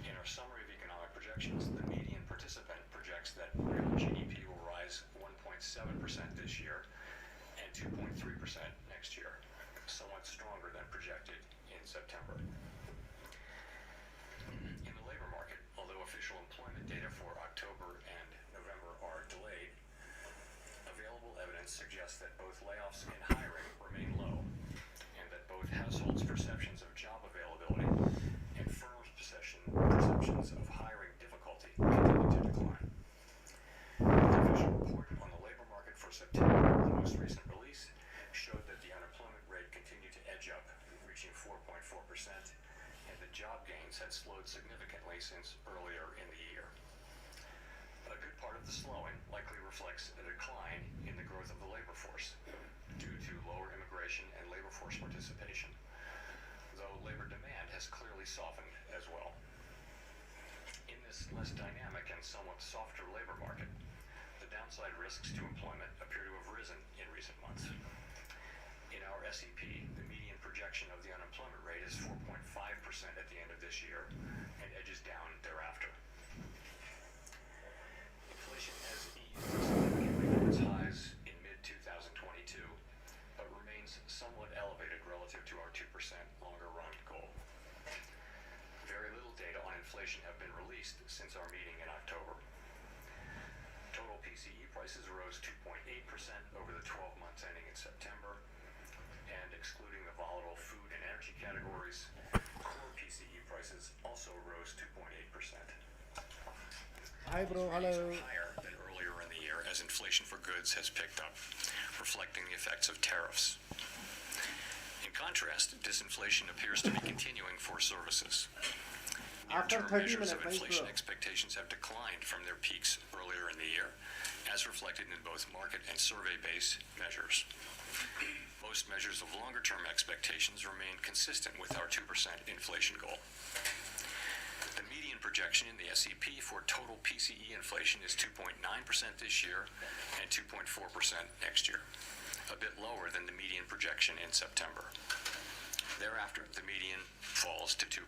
B: In our summary of economic projections, the median participant projects that real GDP will rise 1.7% this year and 2.3% next year, somewhat stronger than projected in September. In the labor market, although official employment data for October and November are delayed, available evidence suggests that both layoffs and hiring remain low, and that both households' perceptions of job availability and firms' perceptions of hiring difficulty continue to decline. The official report on the labor market for September, the most recent release, showed that the unemployment rate continued to edge up, reaching 4.4%, and the job gains had slowed significantly since earlier in the year. A good part of the slowing likely reflects a decline in the growth of the labor force due to lower immigration and labor force participation, though labor demand has clearly softened as well. In this less dynamic and somewhat softer labor market, the downside risks to employment appear to have risen in recent months. In our SEP, the median projection of the unemployment rate is 4.5% at the end of this year and edges down thereafter. Inflation has eased significantly from its highs in mid-2022, but remains somewhat elevated relative to our 2% longer-run goal. Very little data on inflation have been released since our meeting in October. Total PCE prices rose 2.8% over the 12 months ending in September, and excluding the volatile food and energy categories, core PCE prices also rose 2.8%.
A: Hi, bro. Hello.
B: Higher than earlier in the year as inflation for goods has picked up, reflecting the effects of tariffs. In contrast, disinflation appears to be continuing for services.
A: After
B: Near-term
A: 30
B: measures of
A: minutes,
B: inflation
A: bro.
B: expectations have declined from their peaks earlier in the year, as reflected in both market and survey-based measures. Most measures of longer-term expectations remain consistent with our 2% inflation goal. The median projection in the SEP for total PCE inflation is 2.9% this year and 2.4% next year, a bit lower than the median projection in September. Thereafter, the median falls to 2%.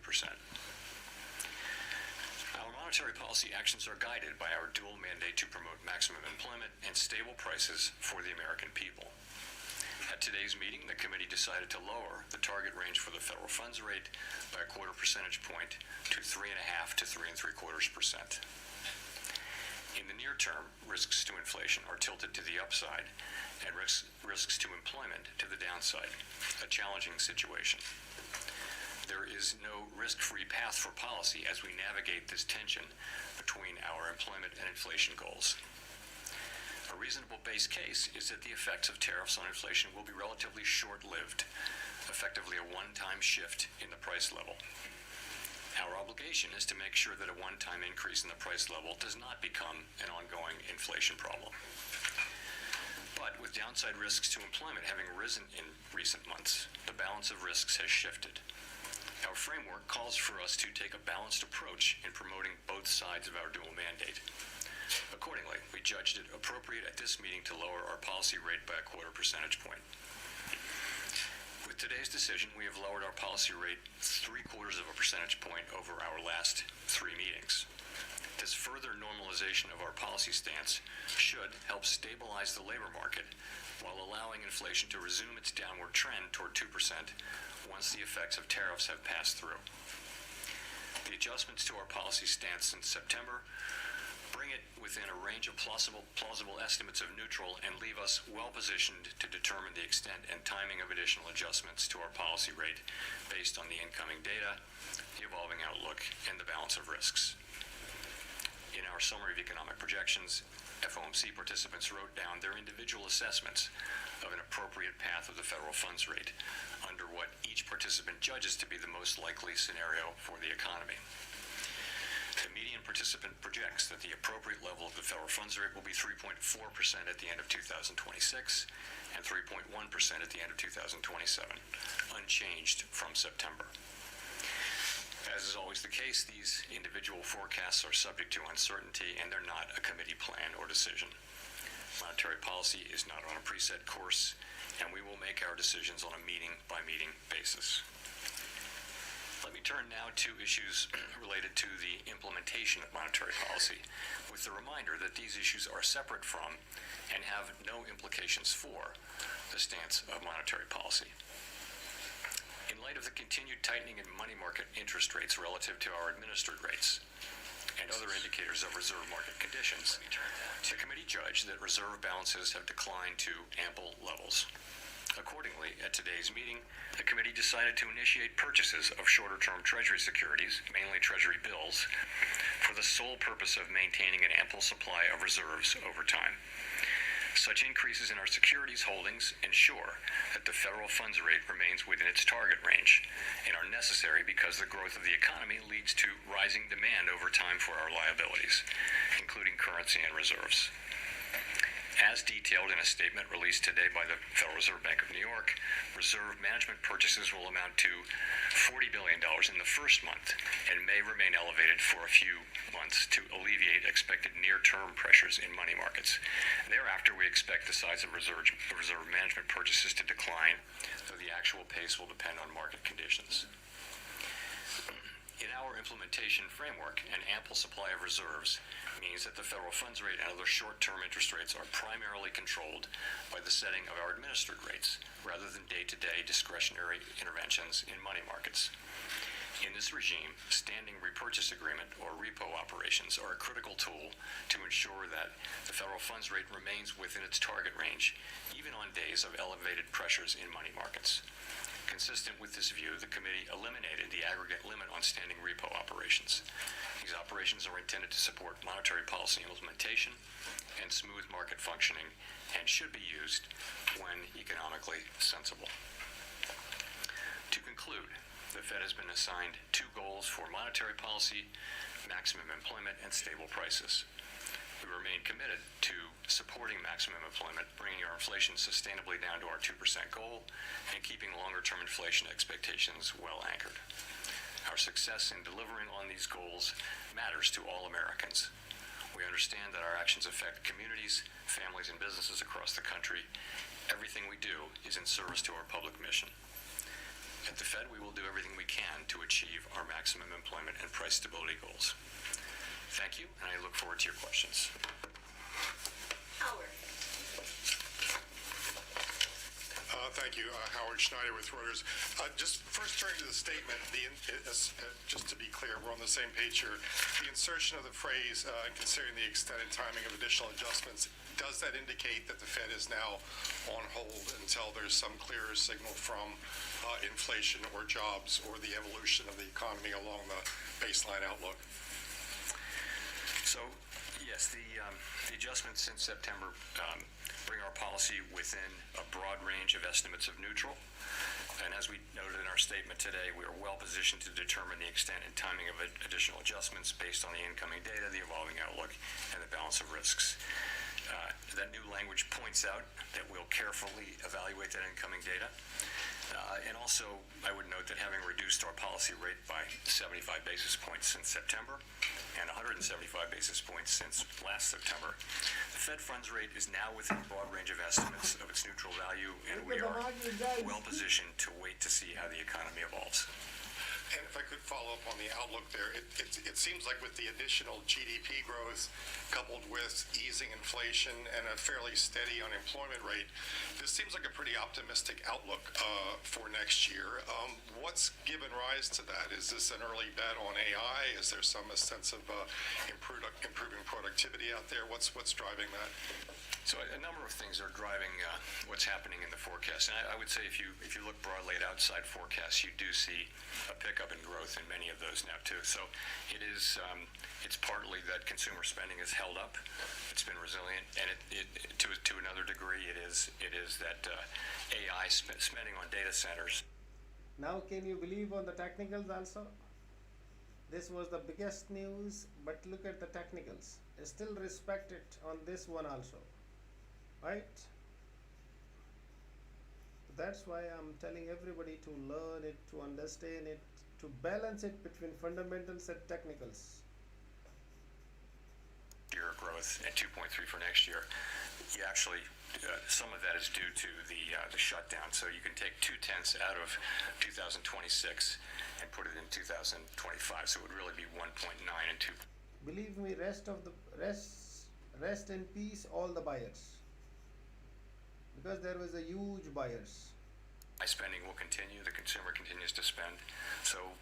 B: Our monetary policy actions are guided by our dual mandate to promote maximum employment and stable prices for the American people. At today's meeting, the committee decided to lower the target range for the federal funds rate by a quarter percentage point to 3.5 to 3.75%. In the near term, risks to inflation are tilted to the upside and risks to employment to the downside, a challenging situation. There is no risk-free path for policy as we navigate this tension between our employment and inflation goals. A reasonable base case is that the effects of tariffs on inflation will be relatively short-lived, effectively a one-time shift in the price level. Our obligation is to make sure that a one-time increase in the price level does not become an ongoing inflation problem. But with downside risks to employment having risen in recent months, the balance of risks has shifted. Our framework calls for us to take a balanced approach in promoting both sides of our dual mandate. Accordingly, we judged it appropriate at this meeting to lower our policy rate by a quarter percentage point. With today's decision, we have lowered our policy rate 0.75 of a percentage point over our last 3 meetings. This further normalization of our policy stance should help stabilize the labor market while allowing inflation to resume its downward trend toward 2% once the effects of tariffs have passed through. The adjustments to our policy stance since September bring it within a range of plausible estimates of neutral and leave us well positioned to determine the extent and timing of additional adjustments to our policy rate based on the incoming data, the evolving outlook, and the balance of risks. In our summary of economic projections, FOMC participants wrote down their individual assessments of an appropriate path of the federal funds rate under what each participant judges to be the most likely scenario for the economy. The median participant projects that the appropriate level of the federal funds rate will be 3.4% at the end of 2026 and 3.1% at the end of 2027, unchanged from September. As is always the case, these individual forecasts are subject to uncertainty and they're not a committee plan or decision. Monetary policy is not on a preset course, and we will make our decisions on a meeting-by-meeting basis. Let me turn now to issues related to the implementation of monetary policy, with the reminder that these issues are separate from and have no implications for the stance of monetary policy. In light of the continued tightening in money market interest rates relative to our administered rates and other indicators of reserve market conditions, the committee judged that reserve balances have declined to ample levels. Accordingly, at today's meeting, the committee decided to initiate purchases of shorter-term Treasury securities, mainly Treasury bills, for the sole purpose of maintaining an ample supply of reserves over time. Such increases in our securities holdings ensure that the federal funds rate remains within its target range and are necessary because the growth of the economy leads to rising demand over time for our liabilities, including currency and reserves. As detailed in a statement released today by the Federal Reserve Bank of New York, reserve management purchases will amount to $40 billion in the first month and may remain elevated for a few months to alleviate expected near-term pressures in money markets. Thereafter, we expect the size of reserve management purchases to decline, though the actual pace will depend on market conditions. In our implementation framework, an ample supply of reserves means that the federal funds rate and other short-term interest rates are primarily controlled by the setting of our administered rates, rather than day-to-day discretionary interventions in money markets. In this regime, standing repurchase agreement or repo operations are a critical tool to ensure that the federal funds rate remains within its target range, even on days of elevated pressures in money markets. Consistent with this view, the committee eliminated the aggregate limit on standing repo operations. These operations are intended to support monetary policy implementation and smooth market functioning and should be used when economically sensible. To conclude, the Fed has been assigned 2 goals for monetary policy: maximum employment and stable prices. We remain committed to supporting maximum employment, bringing our inflation sustainably down to our 2% goal, and keeping longer-term inflation expectations well anchored. Our success in delivering on these goals matters to all Americans. We understand that our actions affect communities, families, and businesses across the country. Everything we do is in service to our public mission. At the Fed, we will do everything we can to achieve our maximum employment and price stability goals. Thank you, and I look forward to your questions.
C: Howard.
D: Thank you. Howard Schneider with Reuters. Just first turning to the statement, just to be clear, we're on the same page here. The insertion of the phrase, considering the extent and timing of additional adjustments, does that indicate that the Fed is now on hold until there's some clearer signal from inflation or jobs or the evolution of the economy along the baseline outlook?
B: So, yes, the adjustments since September bring our policy within a broad range of estimates of neutral. And as we noted in our statement today, we are well positioned to determine the extent and timing of additional adjustments based on the incoming data, the evolving outlook, and the balance of risks. That new language points out that we'll carefully evaluate that incoming data. And also, I would note that having reduced our policy rate by 75 basis points since September and 175 basis points since last September, the Fed funds rate is now within a broad range of estimates of its neutral value, and we are well positioned to wait to see how the economy evolves.
D: And if I could follow up on the outlook there, it seems like with the additional GDP growth coupled with easing inflation and a fairly steady unemployment rate, this seems like a pretty optimistic outlook for next year. What's given rise to that? Is this an early bet on AI? Is there some sense of improving productivity out there? What's driving that?
B: So a number of things are driving what's happening in the forecast. And I would say if you look broadly at outside forecasts, you do see a pickup in growth in many of those now too. So it's partly that consumer spending has held up. It's been resilient, and to another degree, it is that AI spending on data centers.
A: Now can you believe on the technicals also? This was the biggest news, but look at the technicals. Still respect it on this one also. Right? That's why I'm telling everybody to learn it, to understand it, to balance it between fundamentals and technicals.
B: Year growth and 2.3 for next year. You actually, some of that is due to the shutdown. So you can take 0.2 out of 2026 and put it in 2025. So it would really be 1.9 and 2.
A: Believe me, rest in peace, all the buyers. Because there was a huge buyers.
B: High spending will continue. The consumer continues to spend. So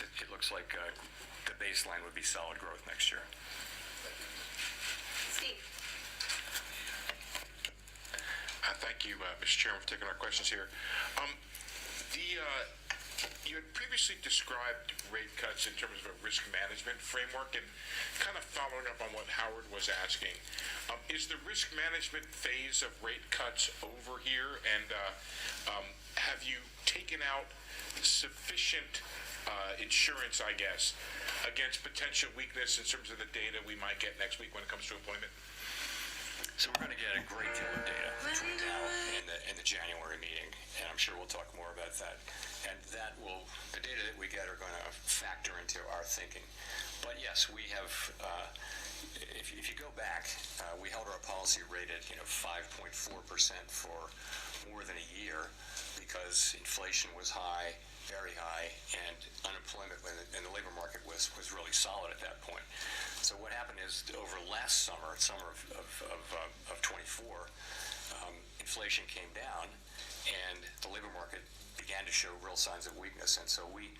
B: it looks like the baseline would be solid growth next year.
C: Steve.
E: Thank you, Mr. Chairman, for taking our questions here. You had previously described rate cuts in terms of a risk management framework, and kind of following up on what Howard was asking, is the risk management phase of rate cuts over here, and have you taken out sufficient insurance, I guess, against potential weakness in terms of the data we might get next week when it comes to employment?
B: So we're going to get a great deal of data between now and the January meeting, and I'm sure we'll talk more about that. And the data that we get are going to factor into our thinking. But yes, we have, if you go back, we held our policy rate at 5.4% for more than a year because inflation was high, very high, and unemployment in the labor market was really solid at that point. So what happened is over last summer of 24, inflation came down and the labor market began to show real signs of weakness. And so we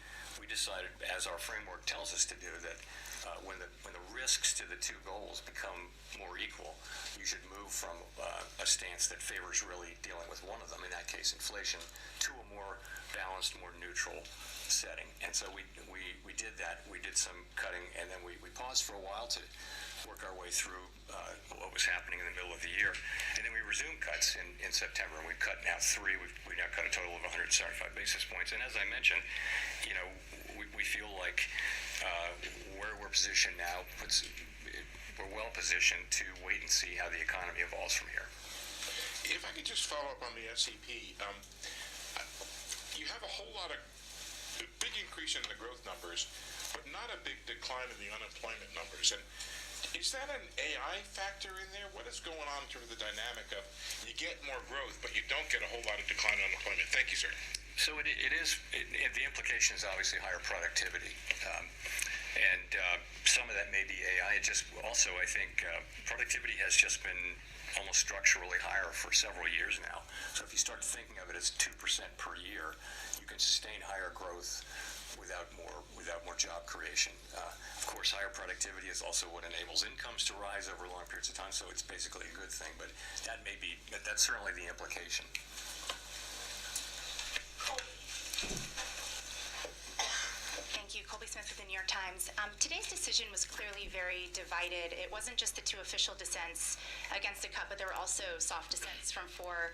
B: decided, as our framework tells us to do, that when the risks to the two goals become more equal, you should move from a stance that favors really dealing with one of them, in that case inflation, to a more balanced, more neutral setting. And so we did that. We did some cutting, and then we paused for a while to work our way through what was happening in the middle of the year. And then we resumed cuts in September, and we've cut now 3. We now cut a total of 175 basis points. And as I mentioned, we feel like where we're positioned now we're well positioned to wait and see how the economy evolves from here.
E: If I could just follow up on the SEP, you have a whole lot of big increase increase in the growth numbers, but not a big decline in the unemployment numbers. And is that an AI factor in there? What is going on in terms of the dynamic of you get more growth, but you don't get a whole lot of decline in unemployment? Thank you, sir.
B: So the implication is obviously higher productivity. Some of that may be AI. It just also, I think, productivity has just been almost structurally higher for several years now. So if you start thinking of it as 2% per year, you can sustain higher growth without more job creation. Of course, higher productivity is also what enables incomes to rise over long periods of time. So it's basically a good thing. But that's certainly the implication.
F: Thank you. Colby Smith with the New York Times. Today's decision was clearly very divided. It wasn't just the two official dissents against the cut, but there were also soft dissents from four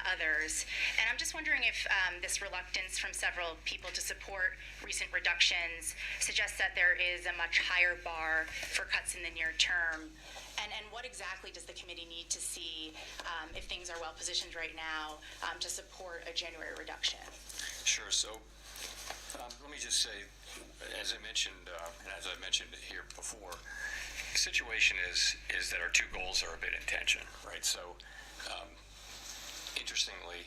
F: others. And I'm just wondering if this reluctance from several people to support recent reductions suggests that there is a much higher bar for cuts in the near term. And what exactly does the committee need to see if things are well positioned right now to support a January reduction?
B: Sure. So let me just say, as I mentioned, and as I mentioned here before, the situation is that our two goals are a bit in tension, right? So interestingly,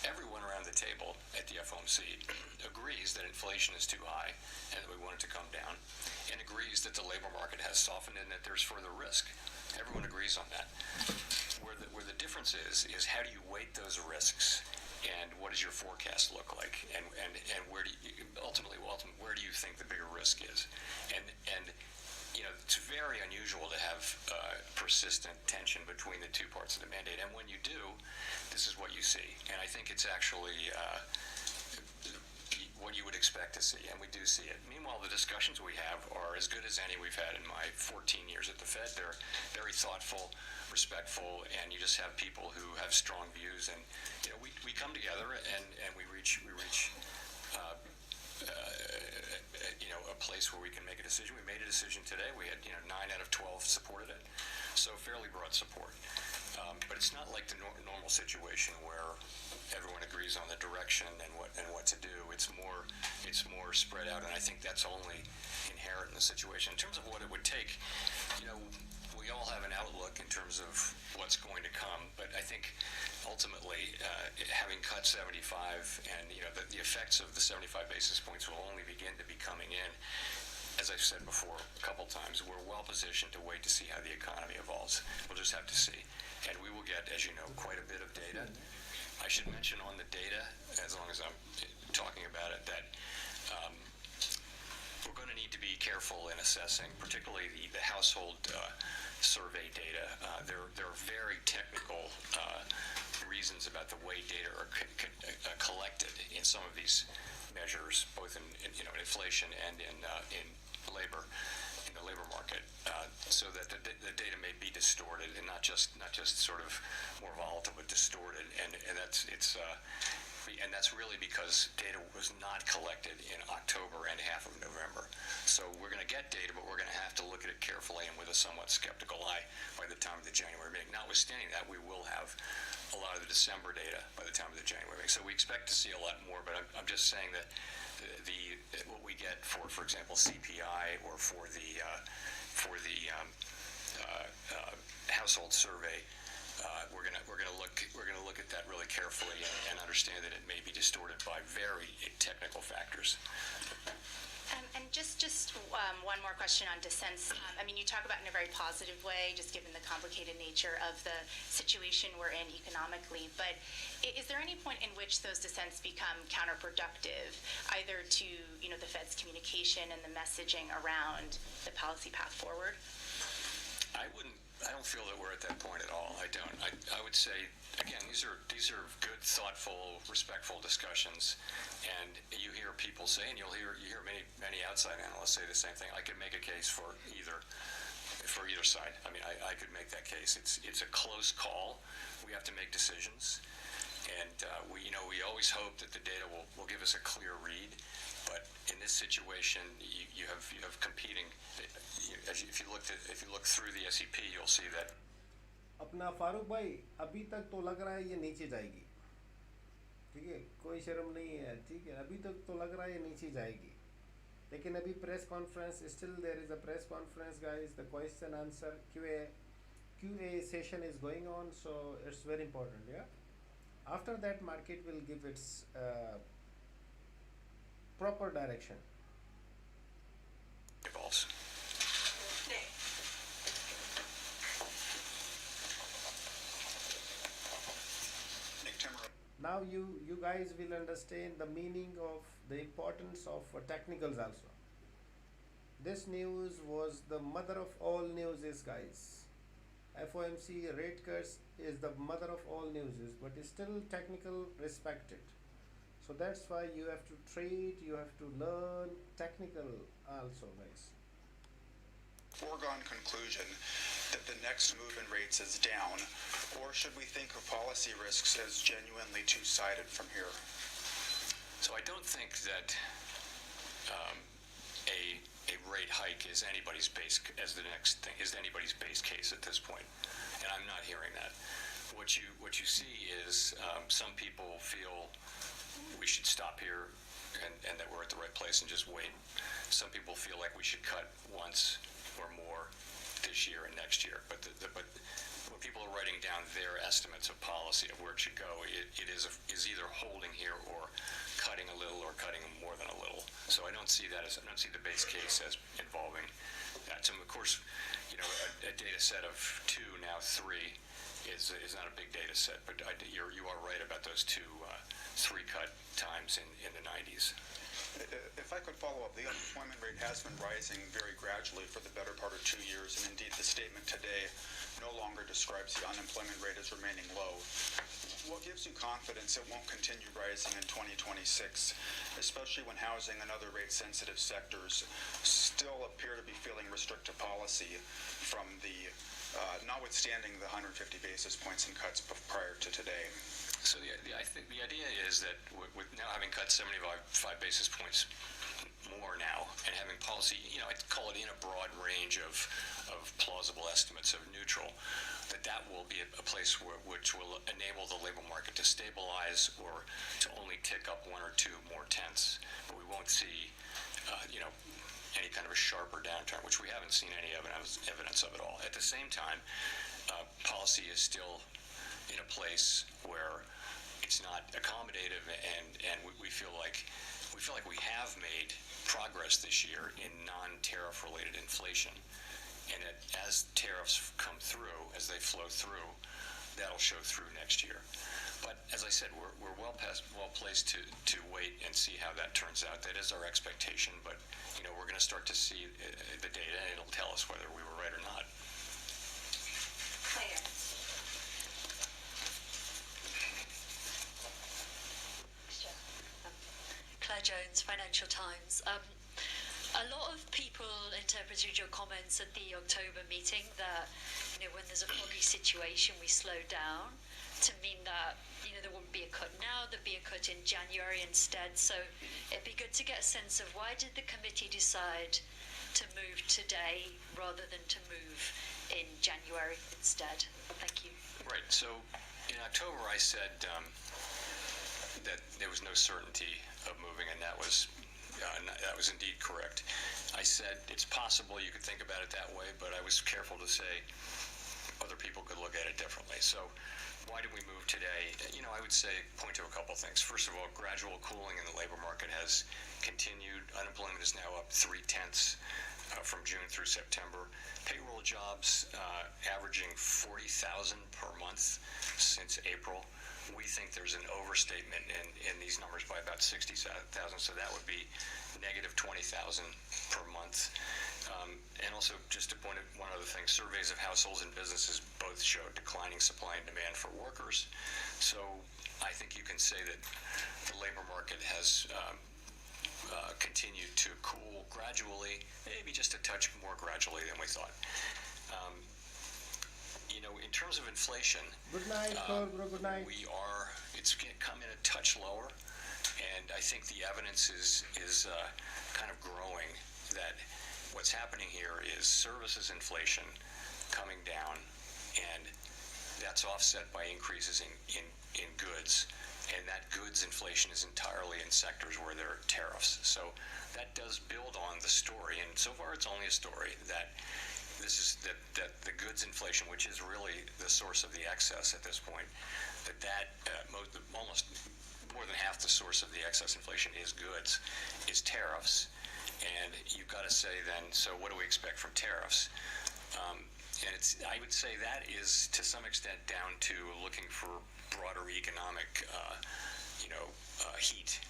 B: everyone around the table at the FOMC agrees that inflation is too high and that we want it to come down, and agrees that the labor market has softened and that there's further risk. Everyone agrees on that. Where the difference is how do you weight those risks, and what does your forecast look like, and where do you ultimately where do you think the bigger risk is, and it's very unusual to have persistent tension between the two parts of the mandate, and when you do, this is what you see, and I think it's actually what you would expect to see, and we do see it. Meanwhile, the discussions we have are as good as any we've had in my 14 years at the Fed. They're very thoughtful, respectful, and you just have people who have strong views, and we come together and we reach a place where we can make a decision. We made a decision today. We had 9 out of 12 supported it, so fairly broad support. But it's not like the normal situation where everyone agrees on the direction and what to do. It's more spread out, and I think that's only inherent in the situation. In terms of what it would take, we all have an outlook in terms of what's going to come, but I think ultimately having cut 75 and the effects of the 75 basis points will only begin to be coming in. As I've said before a couple times, we're well positioned to wait to see how the economy evolves. We'll just have to see. And we will get, as you know, quite a bit of data. I should mention on the data, as long as I'm talking about it, that we're going to need to be careful in assessing, particularly the household survey data. There are very technical reasons about the way data are collected in some of these measures, both in inflation and in labor, in the labor market, so that the data may be distorted and not just sort of more volatile, but distorted, and that's really because data was not collected in October and half of November. So we're going to get data, but we're going to have to look at it carefully and with a somewhat skeptical eye by the time of the January meeting. Notwithstanding that, we will have a lot of the December data by the time of the January meeting. So we expect to see a lot more, but I'm just saying that what we get for example, CPI or for the household survey, we're gonna look at that really carefully and understand that it may be distorted by very technical factors.
F: And just one more question on dissents. You talk about it in a very positive way, just given the complicated nature of the situation we're in economically. But is there any point in which those dissents become counterproductive, either to the Fed's communication and the messaging around the policy path forward?
B: I don't feel that we're at that point at all. I don't. I would say, again, these are good, thoughtful, respectful discussions, and you hear people say, and you hear many outside analysts say the same thing. I could make a case for either side. I could make that case. It's a close call. We have to make decisions, and we always hope that the data will give us a clear read. But in this situation, you have competing. If you look through the SEP, you'll see that.
A: अपना फारूक भाई, अभी तक तो लग रहा है ये नीचे जाएगी. ठीक है, कोई शर्म नहीं है, ठीक है, अभी तक तो लग रहा है ये नीचे जाएगी, लेकिन अभी press conference, still there is a press conference guys, the question answer QA session is going on, so it's very important, yeah. After that market will give its proper direction.
B: Evolves.
C: Nay.
B: Nick Timmer.
A: Now you guys will understand the meaning of the importance of technicals also. This news was the mother of all newses, guys. FOMC rate cuts is the mother of all newses, but it's still technical respected. So that's why you have to trade, you have to learn technical also, guys.
G: Foregone conclusion that the next move in rates is down, or should we think of policy risks as genuinely two-sided from here?
B: So I don't think that a rate hike is anybody's base as the next thing is anybody's base case at this point, and I'm not hearing that. What you see is some people feel we should stop here and that we're at the right place and just wait. Some people feel like we should cut once or more this year and next year, but when people are writing down their estimates of policy of where it should go, it is either holding here or cutting a little or cutting more than a little. So I don't see the base case as involving that. So of course, a data set of 2, now 3 is not a big data set, but you are right about those 2 3 cut times in the 90s.
G: If I could follow up, the unemployment rate has been rising very gradually for the better part of 2 years, and indeed the statement today no longer describes the unemployment rate as remaining low. What gives you confidence it won't continue rising in 2026, especially when housing and other rate-sensitive sectors still appear to be feeling restrictive policy from the, notwithstanding the 150 basis points in cuts prior to today?
B: So I think the idea is that with now having cut 75 basis points more now and having policy, I'd call it in a broad range of plausible estimates of neutral, that will be a place which will enable the labor market to stabilize or to only tick up 1 or 2 more tenths. But we won't see, any kind of a sharper downturn, which we haven't seen any evidence of at all. At the same time, policy is still in a place where it's not accommodative, and we feel like we have made progress this year in non-tariff related inflation, and that as tariffs come through, as they flow through, that'll show through next year. But as I said, we're well placed to wait and see how that turns out. That is our expectation, but we're going to start to see the data, and it'll tell us whether we were right or not.
C: Claire.
H: Claire Jones, Financial Times. A lot of people interpreted your comments at the October meeting that, when there's a foggy situation, we slow down, to mean that, there wouldn't be a cut now, there'd be a cut in January instead. So it'd be good to get a sense of why did the committee decide to move today rather than to move in January instead? Thank you.
B: Right. So in October, I said that there was no certainty of moving, and that was indeed correct. I said it's possible you could think about it that way, but I was careful to say other people could look at it differently. So why did we move today? I would say point to a couple things. First of all, gradual cooling in the labor market has continued. Unemployment is now up 0.3 from June through September. Payroll jobs averaging 40,000 per month since April. We think there's an overstatement in these numbers by about 60,000, so that would be negative 20,000 per month. And also, just to point out one other thing, surveys of households and businesses both show declining supply and demand for workers. So I think you can say that the labor market has continued to cool gradually, maybe just a touch more gradually than we thought. In terms of inflation,
A: Good night, bro. Good night.
B: It's come in a touch lower, and I think the evidence is kind of growing that what's happening here is services inflation coming down, and that's offset by increases in goods, and that goods inflation is entirely in sectors where there are tariffs. So that does build on the story, and so far it's only a story, that this is that the goods inflation, which is really the source of the excess at this point, almost more than half the source of the excess inflation is goods, is tariffs. And you've got to say then, so what do we expect from tariffs? And I would say that is to some extent down to looking for broader economic, heat.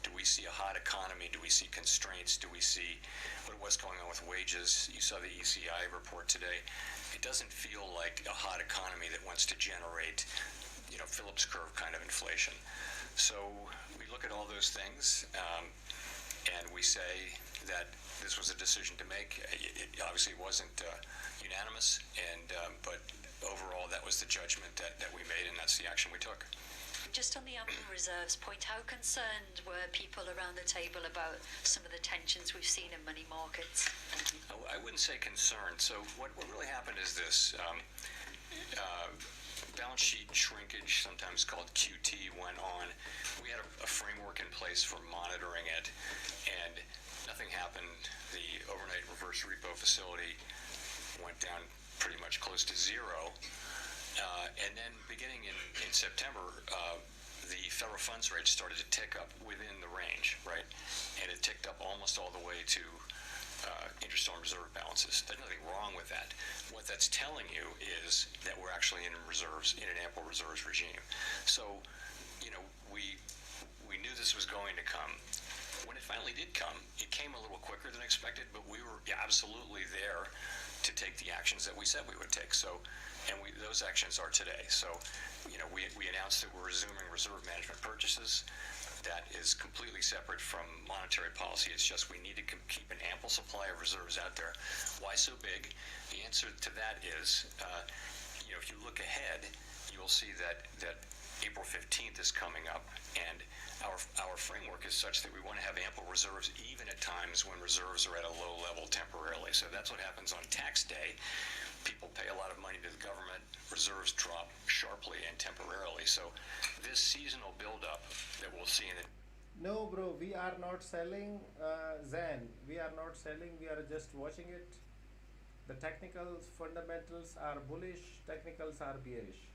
B: Do we see a hot economy? Do we see constraints? Do we see what's going on with wages? You saw the ECI report today. It doesn't feel like a hot economy that wants to generate, Phillips curve kind of inflation. So we look at all those things, and we say that this was a decision to make. It obviously wasn't unanimous, but overall that was the judgment that we made, and that's the action we took.
H: Just on the ample reserves point, how concerned were people around the table about some of the tensions we've seen in money markets?
B: I wouldn't say concerned. So what really happened is this. Balance sheet shrinkage, sometimes called QT, went on. We had a framework in place for monitoring it, and nothing happened. The overnight reverse repo facility went down pretty much close to zero. And then beginning in September, the federal funds rate started to tick up within the range, right? And it ticked up almost all the way to interest-on reserve balances. There's nothing wrong with that. What that's telling you is that we're actually in an ample reserves regime. So, we knew this was going to come. When it finally did come, it came a little quicker than expected, but we were absolutely there to take the actions that we said we would take. So, and those actions are today. So, we announced that we're resuming reserve management purchases. That is completely separate from monetary policy. It's just we need to keep an ample supply of reserves out there. Why so big? The answer to that is, if you look ahead, you'll see that April 15th is coming up, and our framework is such that we want to have ample reserves even at times when reserves are at a low level temporarily. So that's what happens on tax day. People pay a lot of money to the government, reserves drop sharply and temporarily. So this seasonal buildup that we'll see in the...
A: No, bro, we are not selling Zen. We are not selling, we are just watching it. The technicals, fundamentals are bullish, technicals are bearish.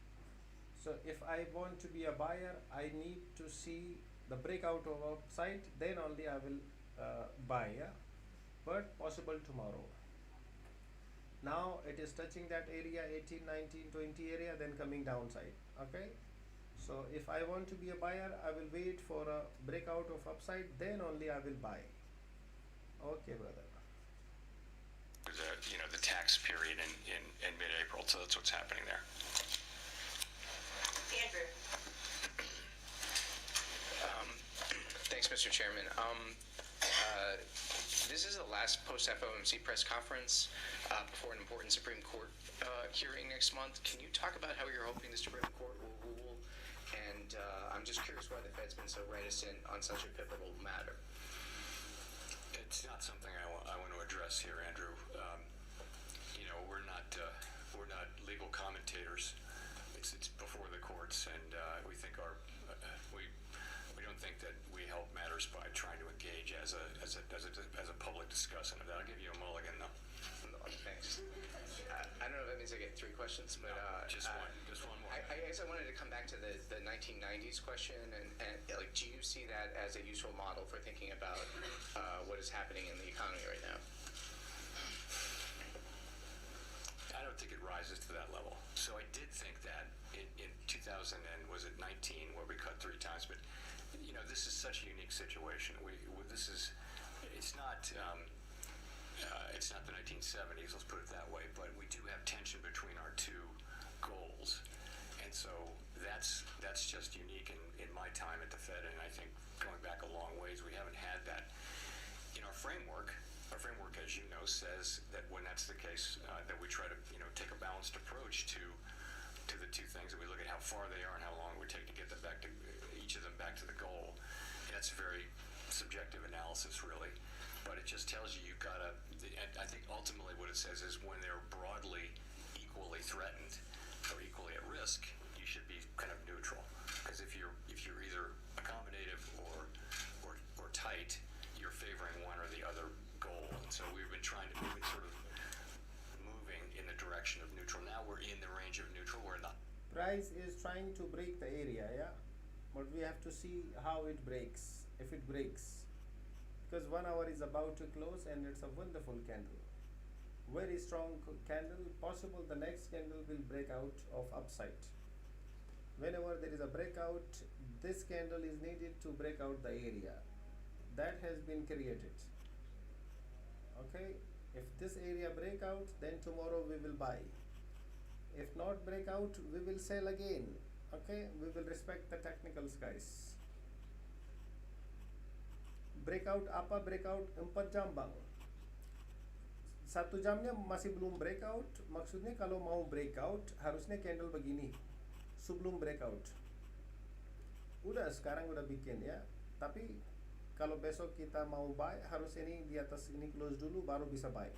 A: So if I want to be a buyer, I need to see the breakout of upside, then only I will buy, yeah? But possible tomorrow. Now it is touching that area, 18, 19, 20 area, then coming downside, okay? So if I want to be a buyer, I will wait for a breakout of upside, then only I will buy. Okay, brother.
B: The tax period in mid-April, so that's what's happening there.
C: Andrew.
I: Thanks, Mr. Chairman. This is the last post-FOMC press conference before an important Supreme Court hearing next month. Can you talk about how you're hoping the Supreme Court will rule? And I'm just curious why the Fed's been so reticent on such a pivotal matter.
B: It's not something I want to address here, Andrew. We're not legal commentators. It's before the courts, and we don't think that we help matters by trying to engage as a public discussion of that. I'll give you a mulligan though.
I: Thanks. I don't know if that means I get three questions, but
B: just one more.
I: I guess I wanted to come back to the 1990s question, and like, do you see that as a useful model for thinking about what is happening in the economy right now?
B: I don't think it rises to that level. So I did think that in 2000 and was it 19 where we cut 3 times, but this is such a unique situation. It's not the 1970s, let's put it that way, but we do have tension between our two goals, and so that's just unique in my time at the Fed, and I think going back a long ways, we haven't had that in our framework. Our framework, as you know, says that when that's the case, that we try to take a balanced approach to the two things, and we look at how far they are and how long it would take to get them back to each of them back to the goal. And that's a very subjective analysis, really, but it just tells you you've got to. I think ultimately what it says is when they're broadly equally threatened or equally at risk, you should be kind of neutral, because because if you're either accommodative or tight, you're favoring one or the other goal. And so we've been sort of moving in the direction of neutral. Now we're in the range of neutral. We're not.
A: Price is trying to break the area, yeah, but we have to see how it breaks, if it breaks, because 1 hour is about to close and it's a wonderful candle, very strong candle. Possible the next candle will break out of upside. Whenever there is a breakout, this candle is needed to break out the area that has been created. Okay, if this area break out, then tomorrow we will buy. If not break out, we will sell again. Okay, we will respect the technicals, guys. Breakout apa, breakout 4 jam bang. 1 jamnya masih belum breakout. Maksudnya kalau mau breakout harusnya candle begini sebelum breakout. Udah sekarang udah bikin ya. Tapi kalau besok kita mau buy, harus ini di atas ini close dulu baru bisa buy.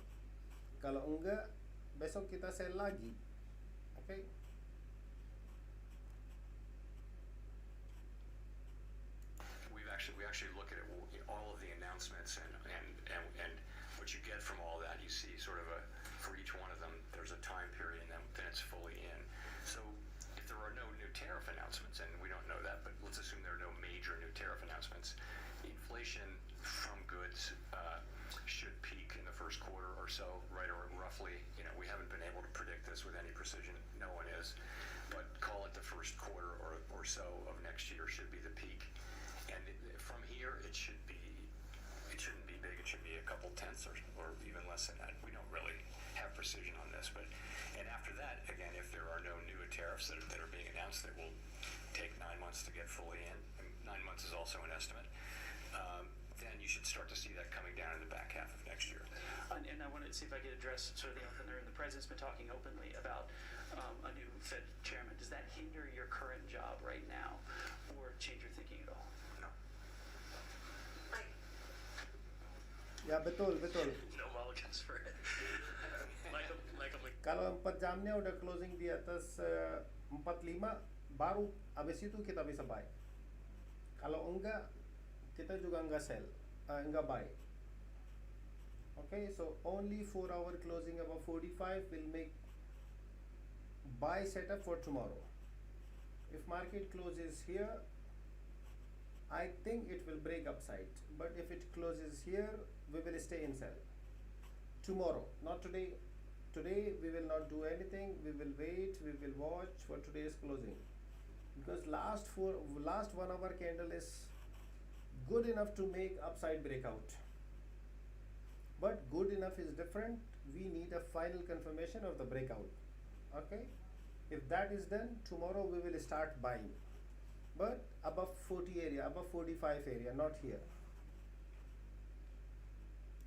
A: Kalau enggak, besok kita sell lagi. Okay.
B: We actually look at it, all of the announcements and what you get from all that. You see sort of for each one of them, there's a time period and then it's fully in. So if there are no new tariff announcements, and we don't know that, but let's assume there are no major new tariff announcements, inflation from goods should peak in the first quarter or so, right, or roughly. We haven't been able to predict this with any precision. No one is, but call it the first quarter or so of next year should be the peak. And from here, it shouldn't be big. It should be a couple tenths or even less than that. We don't really have precision on this, and after that, again, if there are no new tariffs that are being announced that will take 9 months to get fully in, and 9 months is also an estimate, then you should start to see that coming down in the back half of next year.
J: And I wanted to see if I could address sort of the elephant there. And the president's been talking openly about a new Fed chairman. Does that hinder your current job right now, or change your thinking at all?
B: No.
C: Mike.
A: Ya betul.
J: No mulligans for it. Michael.
A: Kalau 4 jamnya udah closing di atas 45, baru abis itu kita bisa buy. Kalau enggak, kita juga enggak sell, enggak buy. Okay, so only 4 hour closing above 45 will make buy setup for tomorrow. If market closes here, I think it will break upside, but if it closes here, we will stay in sell. Tomorrow, not today. Today we will not do anything. We will wait. We will watch for today's closing, because last 1 hour candle is good enough to make upside breakout. But good enough is different. We need a final confirmation of the breakout. Okay, if that is done, tomorrow we will start buying, but above 40 area, above 45 area, not here.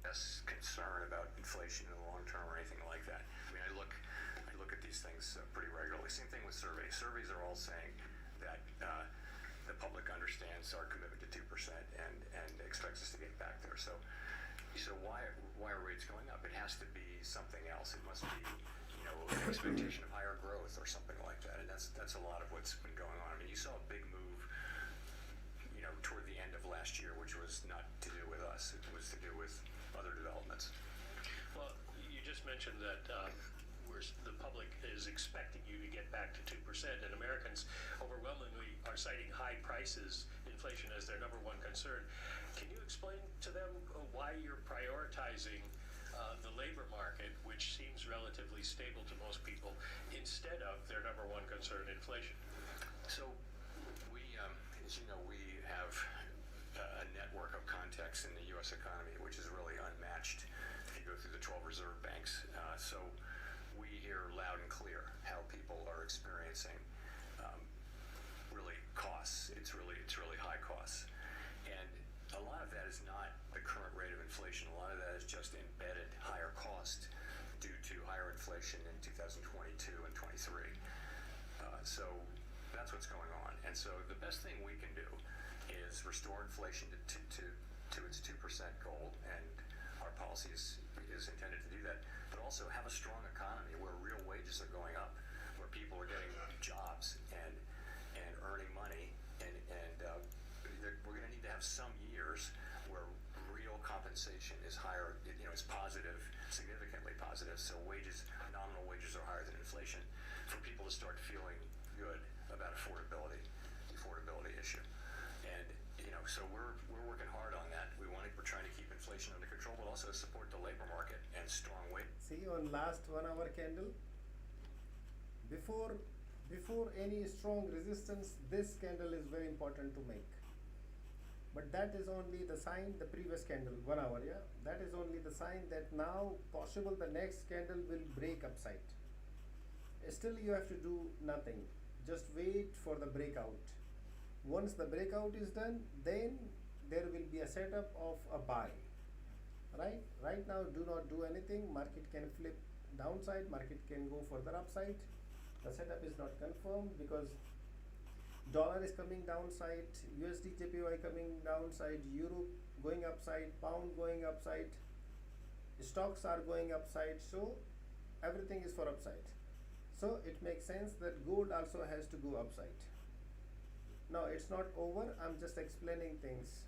B: Less concern about inflation in the long term or anything like that. I mean, I look at these things pretty regularly. Same thing with surveys. Surveys are all saying that the public understands our commitment to 2% and expects us to get back there. So why are rates going up? It has to be something else. It must be an expectation of higher growth or something like that. And that's a lot of what's been going on. I mean, you saw a big move toward the end of last year, which was not to do with us. It was to do with other developments.
K: Well, you just mentioned that the public is expecting you to get back to 2%, and Americans overwhelmingly are citing high prices, inflation as their number one concern. Can you explain to them why you're prioritizing the labor market, which seems relatively stable to most people, instead of their number one concern, inflation?
B: So as you know, we have a network of contacts in the U.S. economy, which is really unmatched if you go through the 12 reserve banks. So we hear loud and clear how people are experiencing really costs. It's really high costs, and a lot of that is not the current rate of inflation. A lot of that is just embedded higher cost due to higher inflation in 2022 and 23. So that's what's going on. And so the best thing we can do is restore inflation to its 2% goal, and our policy is intended to do that, but also have a strong economy where real wages are going up, where people are getting jobs and earning money, we're going to need to have some years where real compensation is higher, is positive, significantly positive. So nominal wages are higher than inflation for people to start feeling good about the affordability issue. And so we're working hard on that. We're trying to keep inflation under control, but also support the labor market and strong wage.
A: See on last 1 hour candle, before any strong resistance, this candle is very important to make. But that is only the sign, the previous candle, 1 hour, yeah? That is only the sign that now possible the next candle will break upside. Still you have to do nothing. Just wait for the breakout. Once the breakout is done, then there will be a setup of a buy. Right now do not do anything. Market can flip downside, market can go further upside. The setup is not confirmed because dollar is coming downside, USD JPY coming downside, euro going upside, pound going upside, stocks are going upside, so everything is for upside. So it makes sense that gold also has to go upside. Now it's not over, I'm just explaining things.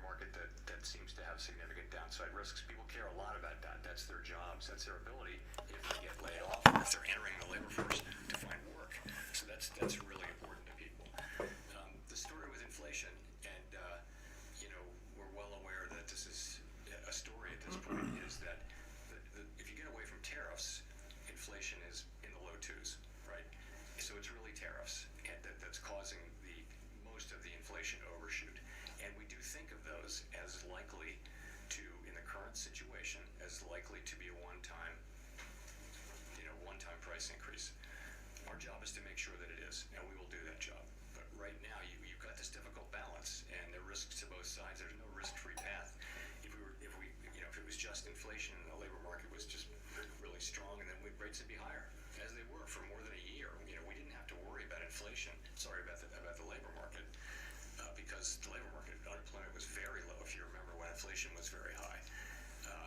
B: Market that seems to have significant downside risks. People care a lot about that. That's their jobs. That's their ability if they get laid off or if they're entering the labor force to find work. So that's really important to people. The story with inflation, and we're well aware that this is a story at this point, is that if you get away from tariffs, inflation is in the low twos, right? So it's really tariffs and that's causing most of the inflation overshoot. And we do think of those as likely to, in the current situation, as likely to be a one-time price increase. Our job is to make sure that it is, and we will do that job. But right now, you've got this difficult balance, and there are risks to both sides. There's no risk-free path. If it was just inflation and the labor market was just really strong, and then rates would be higher, as they were for more than a year. We didn't have to worry about inflation. Sorry about the labor market. Because the labor market unemployment was very low. If you remember when inflation was very high,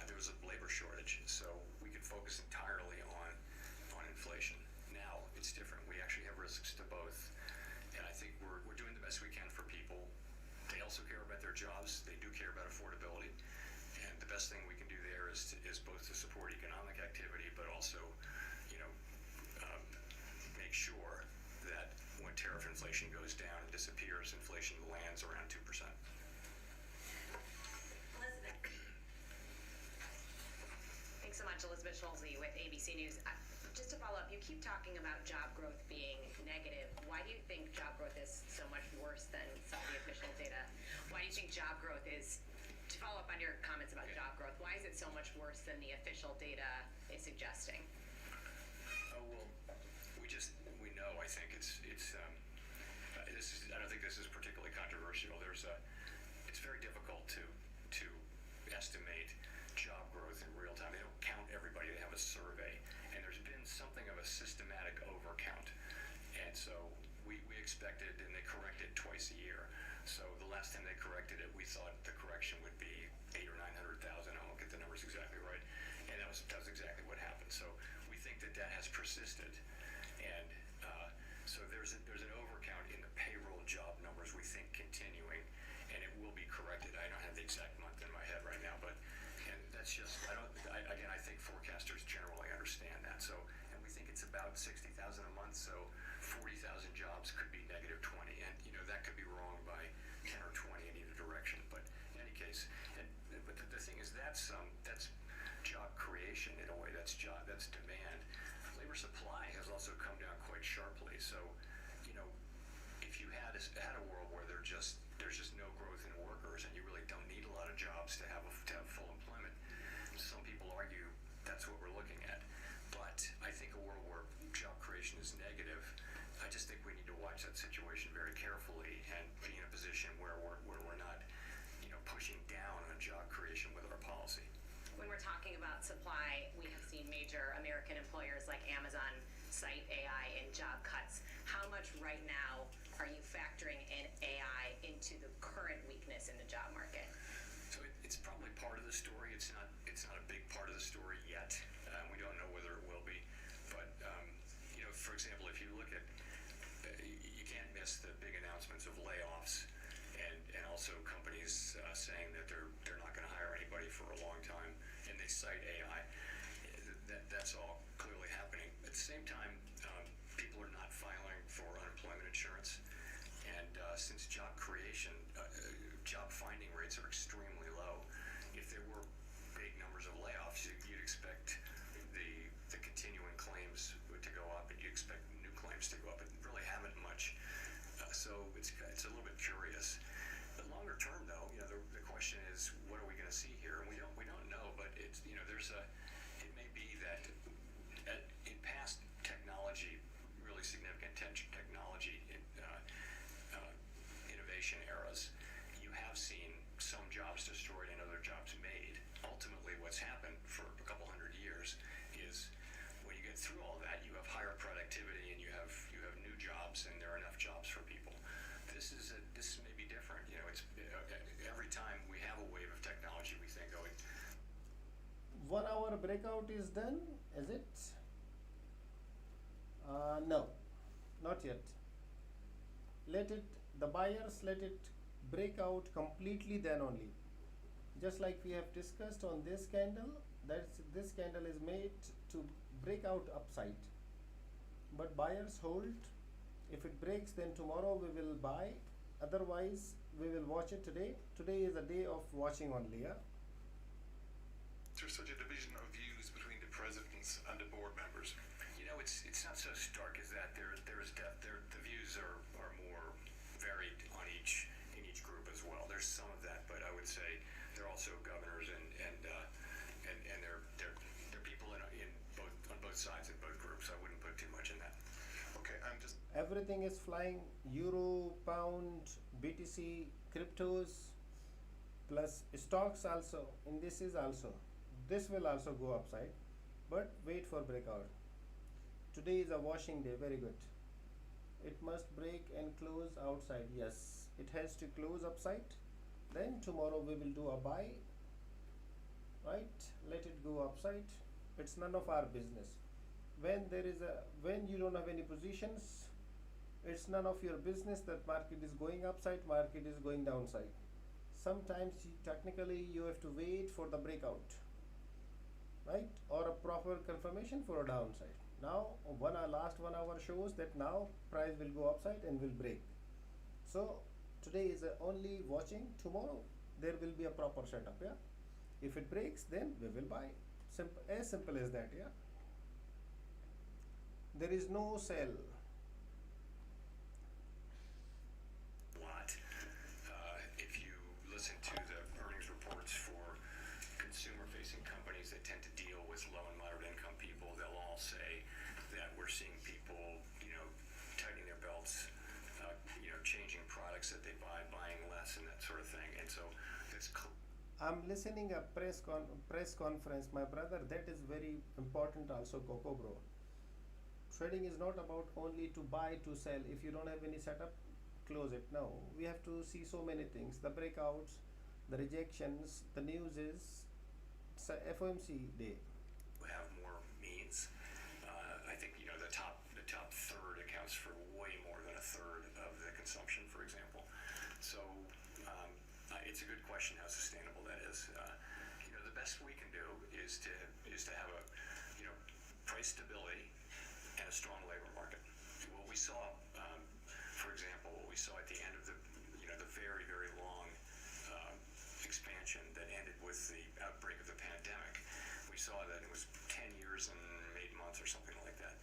B: there was a labor shortage, so we could focus entirely on inflation. Now it's different. We actually have risks to both, and I think we're doing the best we can for people. They also care about their jobs. They do care about affordability, and the best thing we can do there is both to support economic activity, but also make sure that when tariff inflation goes down and disappears, inflation lands around 2%.
C: Elizabeth. Thanks so much, Elizabeth Schulze with ABC News. Just to follow up, you keep talking about job growth being negative. Why do you think job growth is so much worse than some of the official data? Why do you think job growth is, to follow up on your comments about job growth, why is it so much worse than the official data is suggesting?
B: Oh, well, we know, I think I don't think this is particularly controversial. It's very difficult to estimate job growth in real time. They don't count everybody. They have a survey, and there's been something of a systematic overcount. And so we expected, and they correct it twice a year. So the last time they corrected it, we thought the correction would be 800,000 or 900,000. I won't get the numbers exactly right. And that was exactly what happened. So we think that has persisted. And so there's an overcount in the payroll job numbers, we think, continuing, and it will be corrected. I don't have the exact month in my head right now, and that's just, I think forecasters generally understand that. So, and we think it's about 60,000 a month, so 40,000 jobs could be negative 20, and that could be wrong by 10 or 20 in either direction. But in any case, but the thing is, that's job creation in a way. That's demand. Labor supply has also come down quite sharply. So, if you had a world where there's just no growth in workers, and you really don't need a lot of jobs to have full employment, some people argue that's what we're looking at. But I think a world where job creation is negative, I just think we need to watch that situation very carefully and be in a position where we're not, pushing down on job creation with our policy.
C: When we're talking about supply, we have seen major American employers like Amazon cite AI in job cuts. How much right now are you factoring in AI into the current weakness in the job market?
B: So it's probably part of the story. It's not a big part of the story yet. We don't know whether it will be. But for example, if you look at, you can't witness the big announcements of layoffs and also companies saying that they're not going to hire anybody for a long time, and they cite AI. That's all clearly happening. At the same time, people are not filing for unemployment insurance, and since job creation, job finding rates are extremely low. If there were big numbers of layoffs, you'd expect the continuing claims to go up, and you expect new claims to go up. But really haven't much. So it's a little bit curious. But longer term, though, the question is, what are we going to see here? And we don't know. But it's it may be that in past technology, really significant technology innovation eras, you have seen some jobs destroyed and other jobs made. Ultimately, what's happened for a couple hundred years is when you get through all that, you have higher productivity and you have new jobs, and there are enough jobs for people. This may be different. It's every time we have a wave of technology, we think,
A: 1 hour breakout is done, is it? No, not yet. The buyers let it break out completely, then only. Just like we have discussed on this candle, this candle is made to break out upside. But buyers hold. If it breaks, then tomorrow we will buy. Otherwise, we will watch it today. Today is a day of watching only. Yeah.
D: There's such a division of views between the presidents and the board members.
B: it's not so stark as that. The views are more varied in each group as well. There's some of that, but I would say they're also governors and they're people on both sides in both groups. I wouldn't put too much in that.
D: Okay, I'm just.
A: Everything is flying. Euro, pound, BTC, cryptos, plus stocks also. Indices also. This will also go upside, but wait for breakout. Today is a washing day. Very good. It must break and close outside. Yes, it has to close upside. Then tomorrow we will do a buy. Right? Let it go upside. It's none of our business. When you don't have any positions, it's none of your business that market is going upside, market is going downside. Sometimes technically you have to wait for the breakout, right? Or a proper confirmation for a downside. Now last 1 hour shows that now price will go upside and will break. So today is only watching. Tomorrow there will be a proper setup. Yeah, if it breaks, then we will buy. As simple as that. Yeah, there is no sell.
B: If you listen to the earnings reports for consumer-facing companies that tend to deal with low and moderate income people, they'll all say that we're seeing people, tightening their belts, changing products that they buy, buying less, and that sort of thing. And so it's.
A: I'm listening a press conference, my brother. That is very important also, Coco bro. Trading is not about only to buy to sell. If you don't have any setup, close it. No, we have to see so many things: the breakouts, the rejections, the news is. It's a FOMC day.
B: We have more means. I think the top third accounts for way more than a third of the consumption, for example. So it's a good question how sustainable that is. The best we can do is to have a price stability and a strong labor market. What we saw, for example, at the end of the very, very long expansion that ended with the outbreak of the pandemic, we saw that it was 10 years and 8 months or something like that,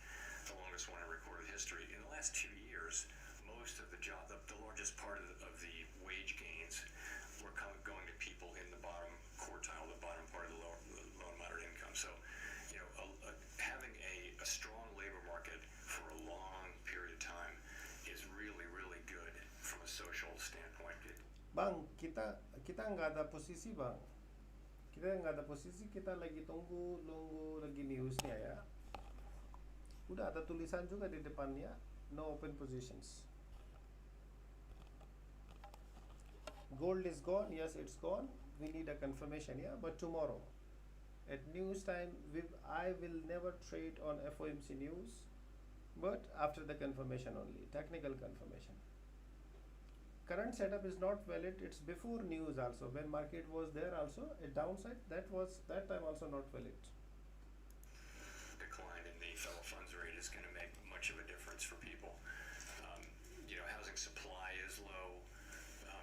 B: the longest one in recorded history. In the last 2 years, most of the largest part of the wage gains were going to people in the bottom quartile, the bottom part of the low and moderate income. So, having a strong labor market for a long period of time is really, really good from a social standpoint.
A: Bang, kita nggak ada posisi bang. Kita lagi tunggu lagi newsnya ya. Udah ada tulisan juga di depannya, no open positions. Gold is gone. Yes, it's gone. We need a confirmation. Yeah, but tomorrow at news time, I will never trade on FOMC news, but after the confirmation only, technical confirmation. current setup is not valid. It's before news also. When market was there also, a downside, that was that time also not valid.
B: Decline in the federal funds rate is going to make much of a difference for people. Housing supply is low.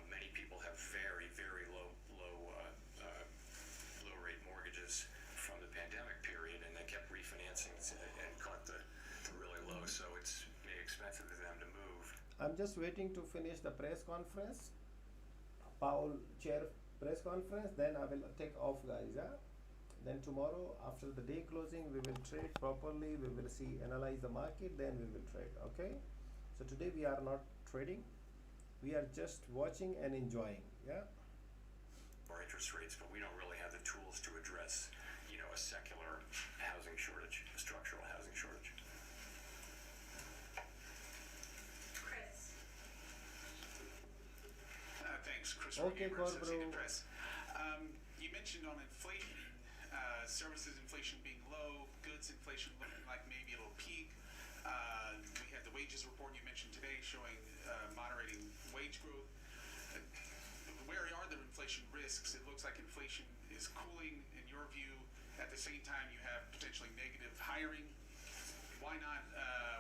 B: Many people have very, very low rate mortgages from the pandemic period, and they kept refinancing and caught the really low. So it's made expensive for them to move.
A: I'm just waiting to finish the press conference. Powell chair press conference. Then I will take off, guys. Yeah. Then tomorrow, after the day closing, we will trade properly. We will analyze the market. Then we will trade. Okay. So today we are not trading. We are just watching and enjoying. Yeah.
B: Our interest rates, but we don't really have the tools to address, a secular housing shortage, a structural housing shortage.
C: Chris.
L: Thanks, Chris.
A: Okay,
L: Rogier,
A: Corbro.
L: Associated Press. You mentioned on inflation, services inflation being low, goods inflation looking like maybe it'll peak. We had the wages report you mentioned today showing moderating wage growth. Where are the inflation risks? It looks like inflation is cooling in your view. At the same time, you have potentially negative hiring. Why not?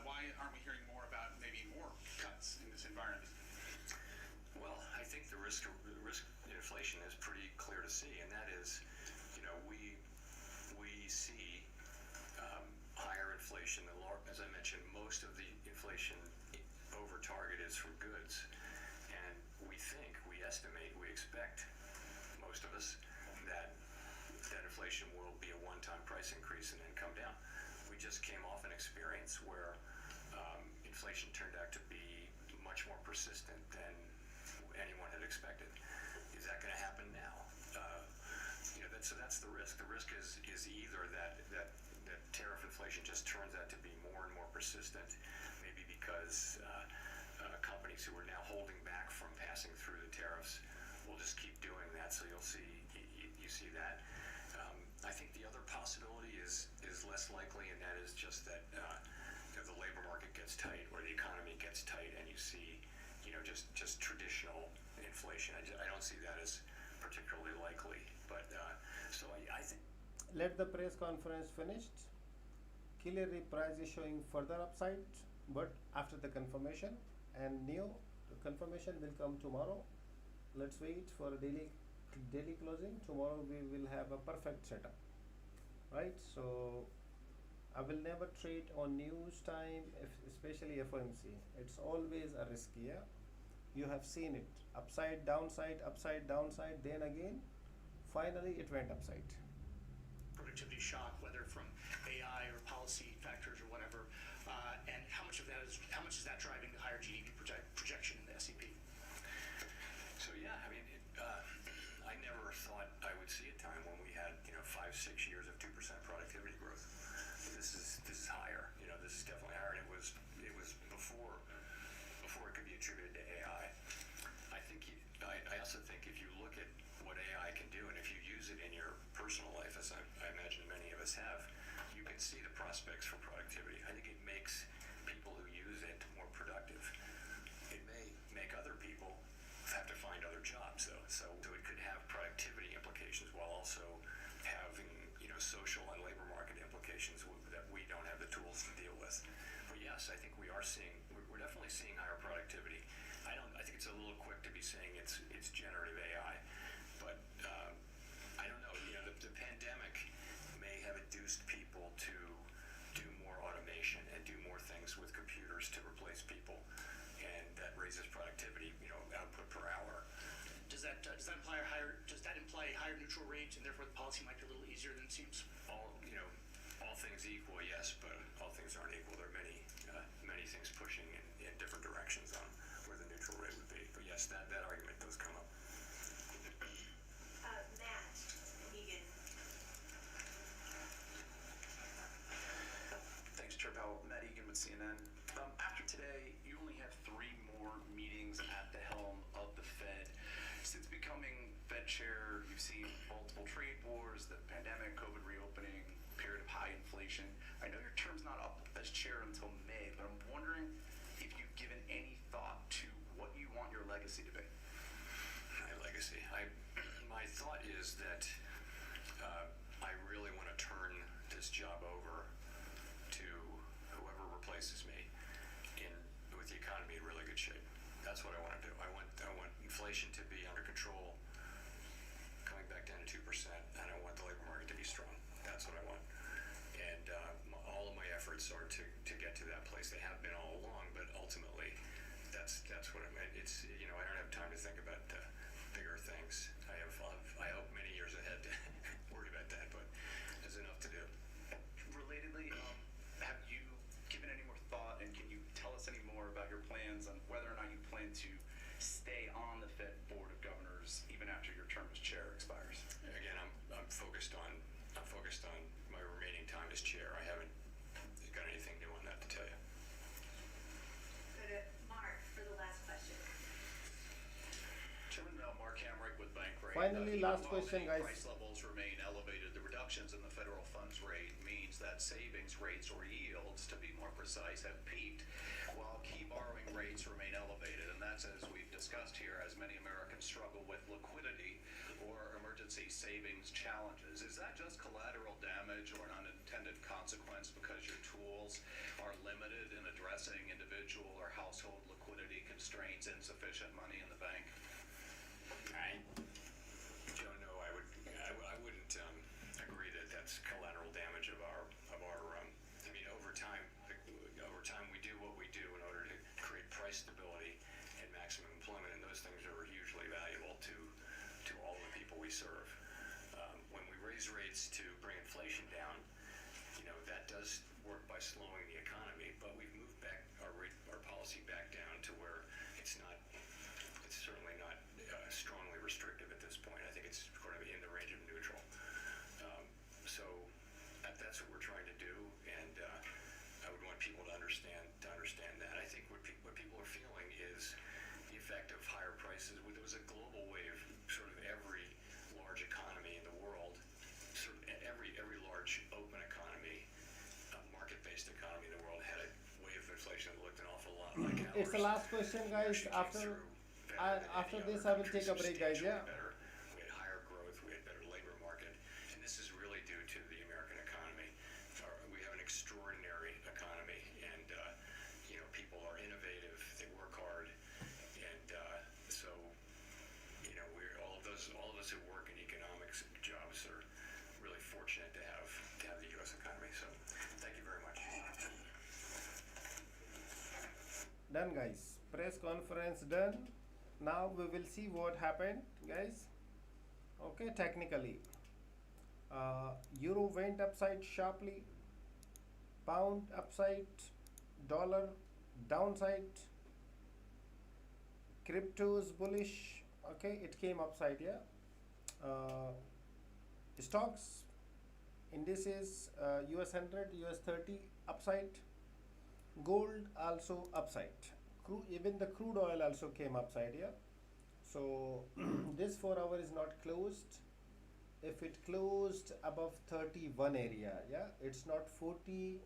L: Why aren't we hearing more about maybe more cuts in this environment?
B: Well, I think the risk in inflation is pretty clear to see, and that is, we see higher inflation. As I mentioned, most of the inflation over target is from goods, and we estimate, we expect, most of us, that inflation will be a one-time price increase and then come down. We just came off an experience where inflation turned out to be much more persistent than anyone had expected. Is that going to happen now? So that's the risk. The risk is either that tariff inflation just turns out to be more and more persistent, maybe because companies who are now holding back from passing through the tariffs will just keep doing that. So you see that. I think the other possibility is less likely, and that is just that the labor market gets tight or the economy gets tight, and you see just traditional inflation. I don't see that as particularly likely, but so I think.
A: Let the press conference finished. Clearly, price is showing further upside, but after the confirmation, and the confirmation will come tomorrow. Let's wait for a daily closing. Tomorrow we will have a perfect setup, right? So I will never trade on news time, especially FOMC. It's always a risky. Yeah? You have seen it, upside, downside, then again, finally it went upside.
M: Productivity shock, whether from AI or policy factors or whatever, and how much is that driving the higher GDP projection in the S&P?
B: So yeah, I mean, I never thought I would see a time when we had 5-6 years of 2% productivity growth. This is higher. This is definitely higher, and it was before it could be attributed to AI. I also think if you look at what AI can do, and if you use it in your personal life, as I imagine many of us have, you can see the prospects for productivity. I think it makes people who use it more productive. It may make other people have to find other jobs, though. So it could have productivity implications while also having social and labor market implications that we don't have the tools to deal with. But yes, I think we're definitely seeing higher productivity. I think it's a little quick to be saying it's generative AI, but I don't know. The pandemic may have induced people to do more automation and do more things with computers to replace people, and that raises productivity, output per hour.
M: Does that imply a higher neutral rate, and therefore the policy might be a little easier than it seems?
B: All things equal, yes, but all things aren't equal. There are many things pushing in different directions on where the neutral rate would be. But yes, that argument does come up.
C: Matt Egan.
N: Thanks, Chair Powell. Matt Egan with CNN. After today, you only have 3 more meetings at the helm of the Fed. Since becoming Fed chair, you've seen multiple trade wars, the pandemic, COVID reopening, period of high inflation. I know your term's not up as chair until May, but I'm wondering if you've given any thought to what you want your legacy legacy to be?
B: My legacy. My thought is that I really want to turn this job over to whoever replaces me with the economy in really good shape. That's what I want to do. I want inflation to be under control, coming back down to 2%, and I want the labor market to be strong. That's what I want. And all of my efforts are to get to that place. They have been all along, but ultimately, that's what I mean. It's, I don't have time to think about bigger things. I hope many years ahead to worry about that, but there's enough to do.
N: Relatedly, have you given any more thought, and can you tell us any more about your plans on whether or not you plan to stay on the Fed Board of Governors even after your term as chair expires?
B: Again, I'm focused on my remaining time as chair. I haven't got anything new on that to tell you.
C: Go to Mark for the last question.
O: Chairman, Mark Hamrick with Bankrate.
A: Finally,
O: Even
A: last
O: while
A: question,
O: many
A: guys.
O: price levels remain elevated, the reductions in the federal funds rate means that savings rates, or yields to be more precise, have peaked, while key borrowing rates remain elevated. And that's, as we've discussed here, as many Americans struggle with liquidity or emergency savings challenges. Is that just collateral damage or an unintended consequence because your tools are limited in addressing individual or household liquidity constraints, insufficient money in the bank?
B: I don't know. I wouldn't agree that that's collateral damage of our. I mean, over time we do what we do in order to create price stability and maximum employment, and those things are hugely valuable to all the people we serve. When we raise rates to bring inflation down, that does work by slowing the economy, but we've moved back our policy back down to where it's certainly not strongly restrictive at this point. I think it's going to be in the range of neutral. So that's what we're trying to do, and I would want people to understand that. I think what people are feeling is the effect of higher prices. There was a global wave, sort of every large economy in the world, sort of every large open economy, market-based economy in the world had a wave of inflation that looked an awful lot like ours.
A: It's the last question, guys. After this, I will take a break, guys. Yeah.
B: We had higher growth, we had better labor market, and this is really due to the American economy. We have an extraordinary economy, and people are innovative, they work hard, and so we're all of us who work in economics jobs are really fortunate to have the U.S. economy. So thank you very much.
A: Done, guys. Press conference done. Now we will see what happened, guys. Okay, technically, euro went upside sharply, pound upside, dollar downside, cryptos bullish. Okay, it came upside. Yeah. Stocks, indices, US 100, US 30 upside, gold also upside. Even the crude oil also came upside. Yeah. So this 4 hour is not closed. If it closed above 31 area, yeah, it's not 40,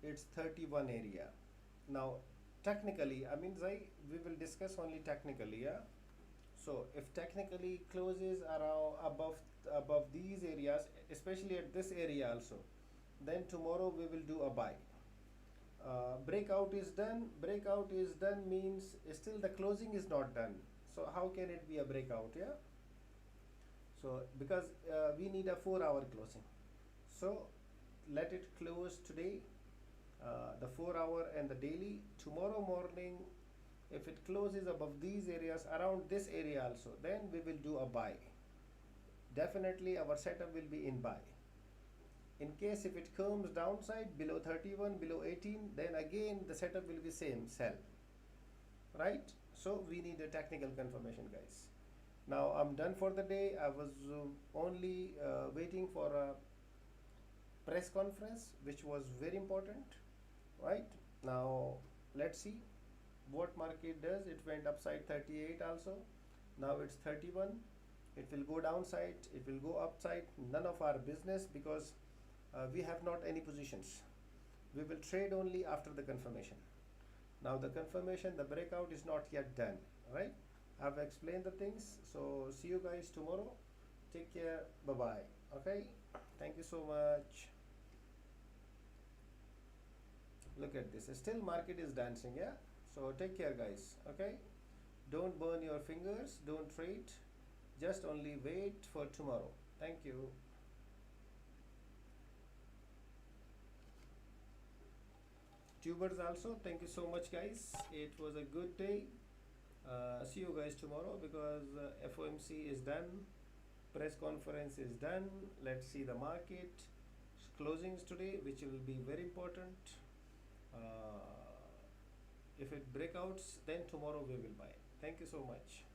A: it's 31 area. Now technically, we will discuss only technically. Yeah. So if technically closes around above these areas, especially at this area also, then tomorrow we will do a buy. Breakout is done. Breakout is done means still the closing is not done. So how can it be a breakout? Yeah. So because we need a 4 hour closing. So let it close today, the 4 hour and the daily. Tomorrow morning, if it closes above these areas, around this area also, then we will do a buy. Definitely our setup will be in buy. In case if it comes downside below 31, below 18, then again the setup will be same, sell. Right? So we need a technical confirmation, guys. Now I'm done for the day. I was only waiting for a press conference, which was very important. Right? Now let's see what market does. It went upside 38 also. Now it's 31. It will go downside. It will go upside. None of our business, because we have not any positions. We will trade only after the confirmation. Now the confirmation, the breakout is not yet done, right? I've explained the things. So see you guys tomorrow. Take care. Bye bye. Okay. Thank you so much. Look at this. Still market is dancing. Yeah. So take care, guys. Okay. Don't burn your fingers. Don't trade. Just only wait for tomorrow. Thank you. Tubers also, thank you so much, guys. It was a good day. See you guys tomorrow because FOMC is done, press conference is done. Let's see the market closings today, which will be very important. If it breakouts, then tomorrow we will buy. Thank you so much.